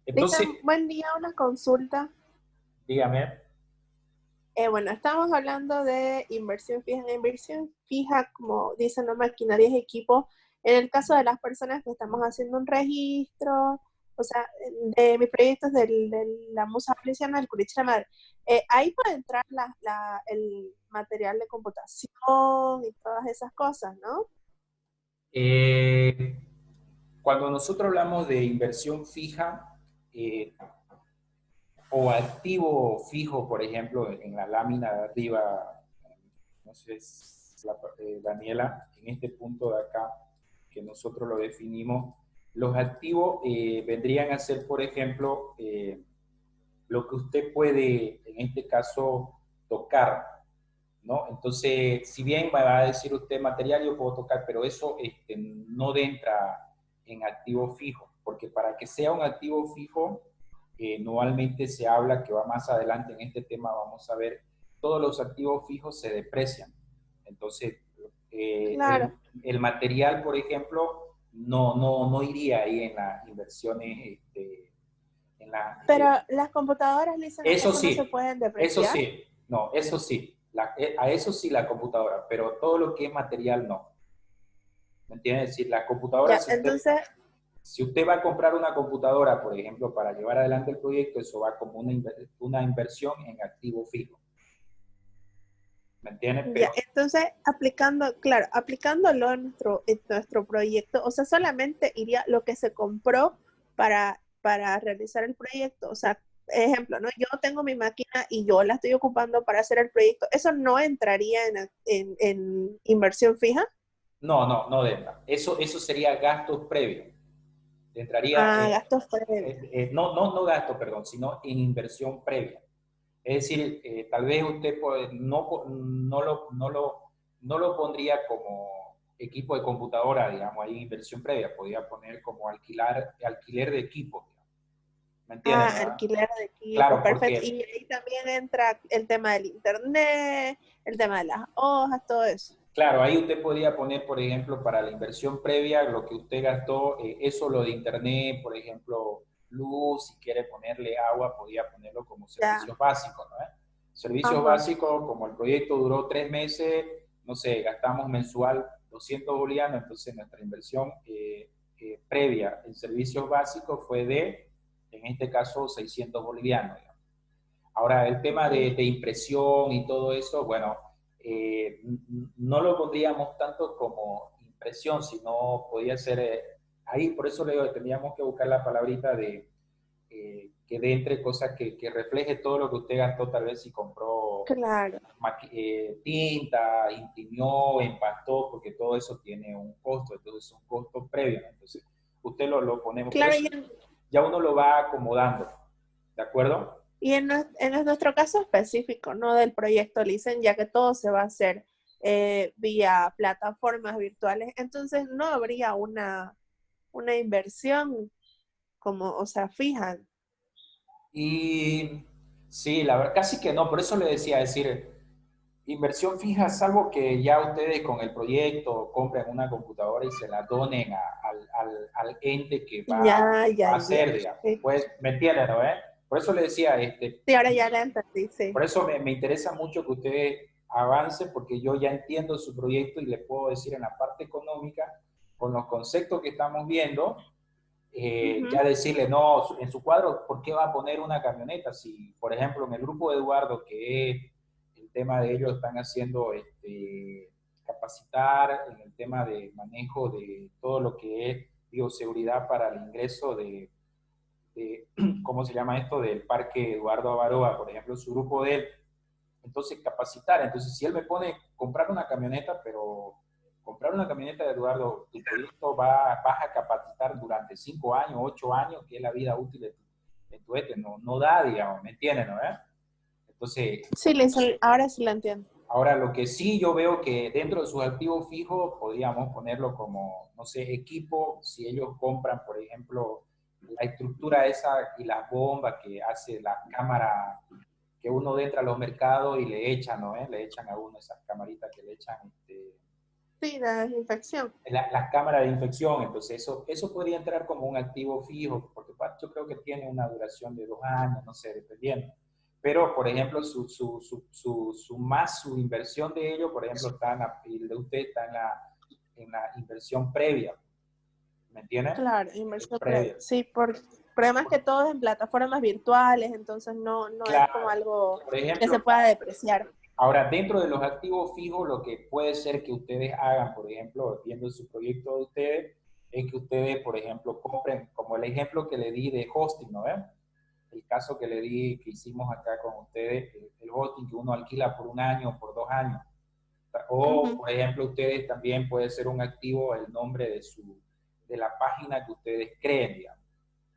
[SPEAKER 1] entonces,
[SPEAKER 5] Lisan, buen día, una consulta.
[SPEAKER 1] dígame.
[SPEAKER 5] Bueno, estamos hablando de inversión fija. En inversión fija, como dicen los maquinarias y equipos, en el caso de las personas que estamos haciendo un registro, o sea, de mis proyectos de la Musa Feliciana del Curiche Madre, ahí puede entrar el material de computación y todas esas cosas, ¿no?
[SPEAKER 1] Cuando nosotros hablamos de inversión fija o activo fijo, por ejemplo, en la lámina de arriba, no sé, Daniela, en este punto de acá, que nosotros lo definimos, los activos vendrían a ser, por ejemplo, lo que usted puede, en este caso, tocar, ¿no? Entonces, si bien va a decir usted material, yo puedo tocar, pero eso no entra en activo fijo, porque para que sea un activo fijo, normalmente se habla que va más adelante en este tema, vamos a ver, todos los activos fijos se deprecian. Entonces,
[SPEAKER 5] Claro.
[SPEAKER 1] el material, por ejemplo, no iría ahí en las inversiones,
[SPEAKER 5] Pero las computadoras, Lisan,
[SPEAKER 1] eso
[SPEAKER 5] ¿eso no se
[SPEAKER 1] sí,
[SPEAKER 5] pueden
[SPEAKER 1] eso
[SPEAKER 5] depreciar?
[SPEAKER 1] sí, no, eso sí, a eso sí la computadora, pero todo lo que es material no. ¿Me entiendes? Es decir, la computadora,
[SPEAKER 5] Ya, entonces,
[SPEAKER 1] si usted va a comprar una computadora, por ejemplo, para llevar adelante el proyecto, eso va como una inversión en activo fijo. ¿Me entiendes?
[SPEAKER 5] ya,
[SPEAKER 1] Pero
[SPEAKER 5] entonces aplicando, claro, aplicándolo en nuestro proyecto, o sea, solamente iría lo que se compró para realizar el proyecto. O sea, ejemplo, ¿no? Yo tengo mi máquina y yo la estoy ocupando para hacer el proyecto. ¿Eso no entraría en inversión fija?
[SPEAKER 1] no entra. Eso sería gastos previos. Entraría,
[SPEAKER 5] Ah, gastos previos.
[SPEAKER 1] no gasto, perdón, sino en inversión previa. Es decir, tal vez usted no lo pondría como equipo de computadora, digamos, ahí inversión previa, podría poner como alquiler de equipo, digamos. ¿Me entienden,
[SPEAKER 5] Ah,
[SPEAKER 1] verdad?
[SPEAKER 5] alquiler de equipo,
[SPEAKER 1] Claro,
[SPEAKER 5] perfecto.
[SPEAKER 1] porque,
[SPEAKER 5] Y ahí también entra el tema del internet, el tema de las hojas, todo eso.
[SPEAKER 1] claro, ahí usted podría poner, por ejemplo, para la inversión previa, lo que usted gastó, eso lo de internet, por ejemplo, luz, si quiere ponerle agua, podría ponerlo como
[SPEAKER 5] Ya,
[SPEAKER 1] servicios básicos, ¿no? Servicios
[SPEAKER 5] ajá.
[SPEAKER 1] básicos, como el proyecto duró 3 meses, no sé, gastamos mensual 200 bolivianos, entonces nuestra inversión previa en servicios básicos fue en este caso, 600 bolivianos, digamos. Ahora, el tema de impresión y todo eso, bueno, no lo pondríamos tanto como impresión, sino podía ser, ahí por eso le digo, tendríamos que buscar la palabrita de que dé entre cosas que refleje todo lo que usted gastó, tal vez si compró
[SPEAKER 5] Claro.
[SPEAKER 1] tinta, imprimió, empastó, porque todo eso tiene un costo, entonces es un costo previo, ¿no? Entonces, usted lo ponemos, pero
[SPEAKER 5] Claro,
[SPEAKER 1] eso ya uno lo va acomodando, ¿de acuerdo?
[SPEAKER 5] y en nuestro caso específico, ¿no? Del proyecto Listen, ya que todo se va a hacer vía plataformas virtuales, entonces no habría una inversión como, o sea, fija.
[SPEAKER 1] Y sí, la verdad, casi que no, por eso le decía, decir, inversión fija, salvo que ya ustedes con el proyecto compren una computadora y se la donen al ente que
[SPEAKER 5] Ya,
[SPEAKER 1] va
[SPEAKER 5] ya,
[SPEAKER 1] a
[SPEAKER 5] ya.
[SPEAKER 1] hacer, digamos.
[SPEAKER 5] Sí,
[SPEAKER 1] Pues, ¿me entienden, no? Por eso le decía,
[SPEAKER 5] sí, ahora ya la entendí, sí.
[SPEAKER 1] por eso me interesa mucho que ustedes avancen, porque yo ya entiendo su proyecto y le puedo decir en la parte económica, con los conceptos que estamos viendo, ya
[SPEAKER 5] Ujú.
[SPEAKER 1] decirle, no, en su cuadro, ¿por qué va a poner una camioneta? Si, por ejemplo, en el grupo de Eduardo, que es el tema de ellos, están haciendo capacitar en el tema de manejo de todo lo que es bioseguridad para el ingreso ¿cómo se llama esto? Del Parque Eduardo Avaroa, por ejemplo, su grupo de él. Entonces, capacitar. Entonces, si él me pone comprar una camioneta, pero comprar una camioneta de Eduardo, tu proyecto vas a capacitar durante 5 años, 8 años, que es la vida útil de tu no da, digamos, ¿me entienden, no? Entonces,
[SPEAKER 5] Sí, ahora sí la entiendo.
[SPEAKER 1] ahora lo que sí yo veo que dentro de sus activos fijos podríamos ponerlo como, no sé, equipo, si ellos compran, por ejemplo, la estructura esa y las bombas que hace la cámara que uno entra a los mercados y le echan, ¿no? Le echan a uno esas camaritas que le echan,
[SPEAKER 5] Sí, la desinfección.
[SPEAKER 1] Las cámaras de infección, entonces eso podría entrar como un activo fijo, porque yo creo que tiene una duración de 2 años, no sé, dependiendo. Pero, por ejemplo, su inversión de ello, por ejemplo, el de usted está en la inversión previa, ¿me entiende?
[SPEAKER 5] Claro, inversión
[SPEAKER 1] Previa.
[SPEAKER 5] sí, pero más que todo es en plataformas virtuales, entonces no es como
[SPEAKER 1] Claro,
[SPEAKER 5] algo
[SPEAKER 1] por
[SPEAKER 5] que
[SPEAKER 1] ejemplo,
[SPEAKER 5] se pueda depreciar.
[SPEAKER 1] ahora, dentro de los activos fijos, lo que puede ser que ustedes hagan, por ejemplo, viendo su proyecto de ustedes, es que ustedes, por ejemplo, compren, como el ejemplo que le di de hosting, ¿no ven? El caso que le di, que hicimos acá con ustedes, el hosting que uno alquila por 1 año, por 2 años. O, por ejemplo, ustedes también puede ser un activo el nombre de la página que ustedes creen, digamos.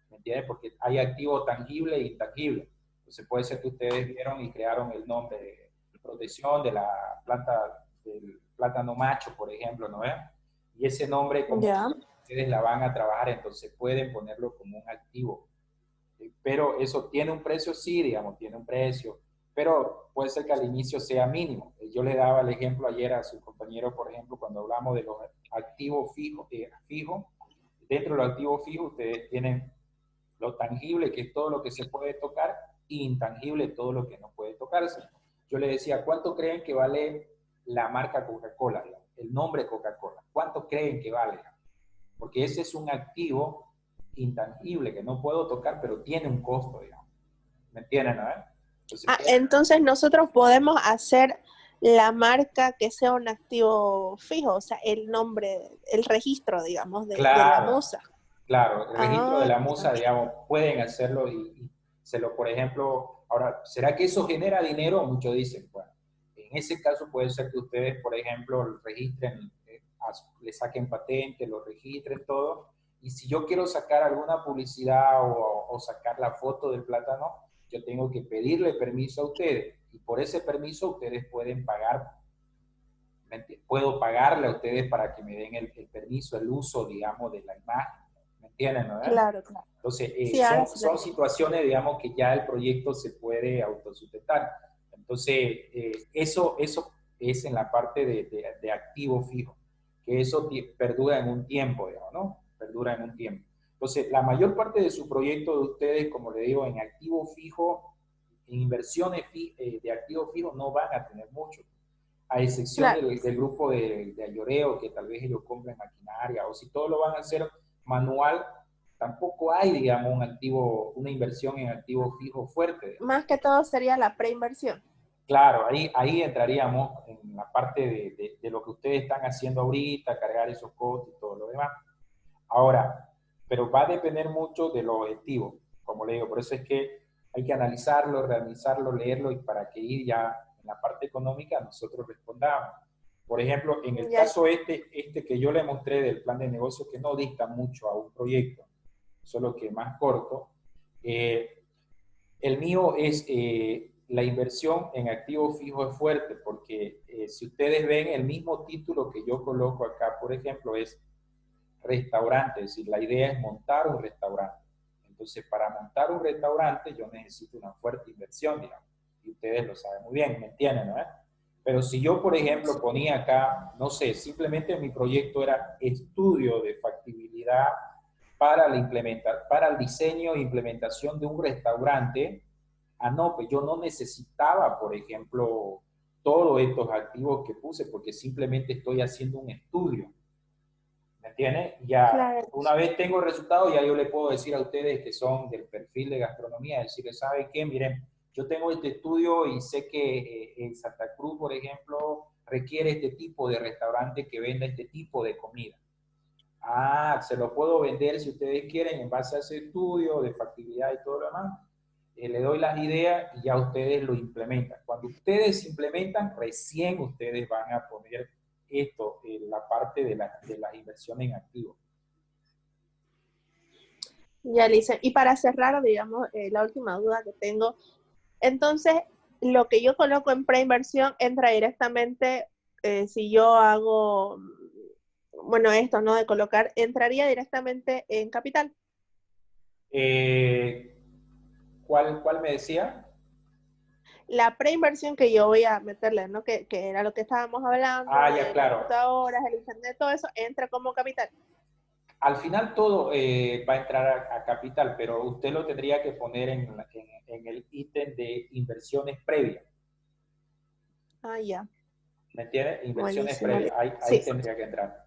[SPEAKER 1] ¿Me entiendes? Porque hay activo tangible e intangible. Entonces puede ser que ustedes vieron y crearon el nombre de protección de la planta, del plátano macho, por ejemplo, ¿no ven? Y ese nombre, como
[SPEAKER 5] Ya.
[SPEAKER 1] ustedes la van a trabajar, entonces pueden ponerlo como un activo. Pero eso tiene un precio, sí, digamos, tiene un precio, pero puede ser que al inicio sea mínimo. Yo le daba el ejemplo ayer a su compañero, por ejemplo, cuando hablamos de los activos fijos, dentro de los activos fijos ustedes tienen lo tangible, que es todo lo que se puede tocar, e intangible, todo lo que no puede tocarse. Yo le decía, ¿cuánto creen que vale la marca Coca-Cola? El nombre Coca-Cola. ¿Cuánto creen que vale? Porque ese es un activo intangible que no puedo tocar, pero tiene un costo, digamos. ¿Me entienden, no? Entonces,
[SPEAKER 5] Entonces nosotros podemos hacer la marca que sea un activo fijo, o sea, el nombre, el registro, digamos, de la
[SPEAKER 1] claro,
[SPEAKER 5] musa.
[SPEAKER 1] claro, el registro de la
[SPEAKER 5] Ya.
[SPEAKER 1] musa, digamos, pueden hacerlo y por ejemplo, ahora, ¿será que eso genera dinero? Muchos dicen, bueno, en ese caso puede ser que ustedes, por ejemplo, registren, le saquen patente, lo registren todo, y si yo quiero sacar alguna publicidad o sacar la foto del plátano, yo tengo que pedirle permiso a ustedes, y por ese permiso ustedes pueden pagar, puedo pagarle a ustedes para que me den el permiso, el uso, digamos, de la imagen. ¿Me entienden, no?
[SPEAKER 5] Claro, claro.
[SPEAKER 1] Entonces,
[SPEAKER 5] Sí, ahora sí
[SPEAKER 1] son situaciones, digamos, que ya el proyecto se puede autosustentar. Entonces, eso es en la parte de activo fijo, que eso perdura en un tiempo, digamos, ¿no? Perdura en un tiempo. Entonces, la mayor parte de su proyecto de ustedes, como le digo, en activo fijo, en inversiones de activo fijo, no van a tener mucho, a excepción
[SPEAKER 5] claro.
[SPEAKER 1] del grupo de ayoreo, que tal vez ellos compren maquinaria, o si todo lo van a hacer manual, tampoco hay, digamos, una inversión en activo fijo fuerte, digamos.
[SPEAKER 5] Más que todo sería la preinversión.
[SPEAKER 1] Claro, ahí entraríamos en la parte de lo que ustedes están haciendo ahorita, cargar esos costos y todo lo demás. Ahora, pero va a depender mucho de los objetivos, como le digo, por eso es que hay que analizarlo, reanalizarlo, leerlo y para que ir ya en la parte económica nosotros respondamos. Por ejemplo, en el caso este que yo le mostré del plan de negocio, que no dista mucho a un proyecto, solo que más corto, el mío es la inversión en activo fijo es fuerte, porque si ustedes ven el mismo título que yo coloco acá, por ejemplo, es restaurante, es decir, la idea es montar un restaurante. Entonces, para montar un restaurante yo necesito una fuerte inversión, digamos, y ustedes lo saben muy bien, ¿me entienden, no? Pero si yo, por ejemplo, ponía acá, no sé, simplemente mi proyecto era estudio de factibilidad para para el diseño e implementación de un restaurante, no, pues yo no necesitaba, por ejemplo, todos estos activos que puse, porque simplemente estoy haciendo un estudio. ¿Me entiendes? Ya
[SPEAKER 5] Claro.
[SPEAKER 1] una vez tengo el resultado, ya yo le puedo decir a ustedes que son del perfil de gastronomía, decirles, ¿saben qué? Miren, yo tengo este estudio y sé que en Santa Cruz, por ejemplo, requiere este tipo de restaurante que venda este tipo de comida. Se lo puedo vender si ustedes quieren en base a ese estudio de factibilidad y todo lo demás. Le doy las ideas y ya ustedes lo implementan. Cuando ustedes implementan, recién ustedes van a poner esto, la parte de las inversiones en activos.
[SPEAKER 5] Ya, Lisa. Y para cerrar, digamos, la última duda que tengo, entonces, lo que yo coloco en preinversión entra directamente, si yo hago, bueno, esto, ¿no? De colocar, entraría directamente en capital.
[SPEAKER 1] ¿Cuál me decía?
[SPEAKER 5] la preinversión que yo voy a meterle, ¿no? Que era lo que estábamos hablando,
[SPEAKER 1] Ah, ya,
[SPEAKER 5] de
[SPEAKER 1] claro.
[SPEAKER 5] las computadoras, el internet, todo eso, entra como capital.
[SPEAKER 1] Al final todo va a entrar a capital, pero usted lo tendría que poner en el ítem de inversiones previas.
[SPEAKER 5] Ah, ya.
[SPEAKER 1] ¿Me entiende? Inversiones
[SPEAKER 5] Buenísimo.
[SPEAKER 1] previas. Ahí
[SPEAKER 5] Sí.
[SPEAKER 1] tendría que entrar.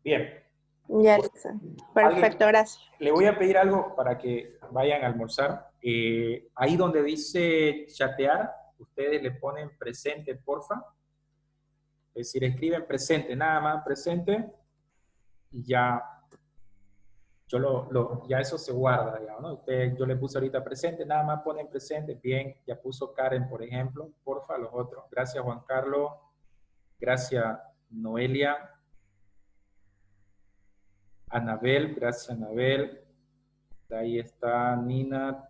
[SPEAKER 1] Bien.
[SPEAKER 5] Ya, Lisa. Perfecto, gracias.
[SPEAKER 1] Le voy a pedir algo para que vayan a almorzar. Ahí donde dice chatear, ustedes le ponen presente, porfa. Es decir, escriben presente, nada más presente, y ya, ya eso se guarda, digamos, ¿no? Yo le puse ahorita presente, nada más ponen presente, bien, ya puso Karen, por ejemplo, porfa, los otros. Gracias, Juan Carlos. Gracias, Noelia. Anabel, gracias, Anabel. Ahí está Nina.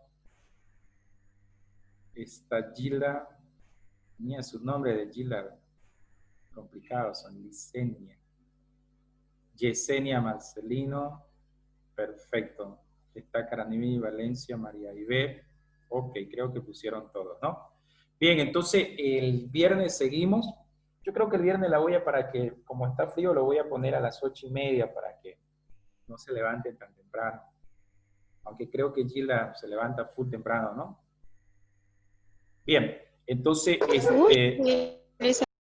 [SPEAKER 1] Está Gila. Tenía su nombre de Gila complicado, son Licenia. Yesenia Marcelino. Perfecto. Está Caranimi, Valencia, María Iber. Ok, creo que pusieron todos, ¿no? Bien, entonces el viernes seguimos. Yo creo que el viernes la voy a, para que, como está frío, lo voy a poner a las 8:30 para que no se levanten tan temprano. Aunque creo que Gila se levanta full temprano, ¿no? Bien, entonces,
[SPEAKER 2] Uy,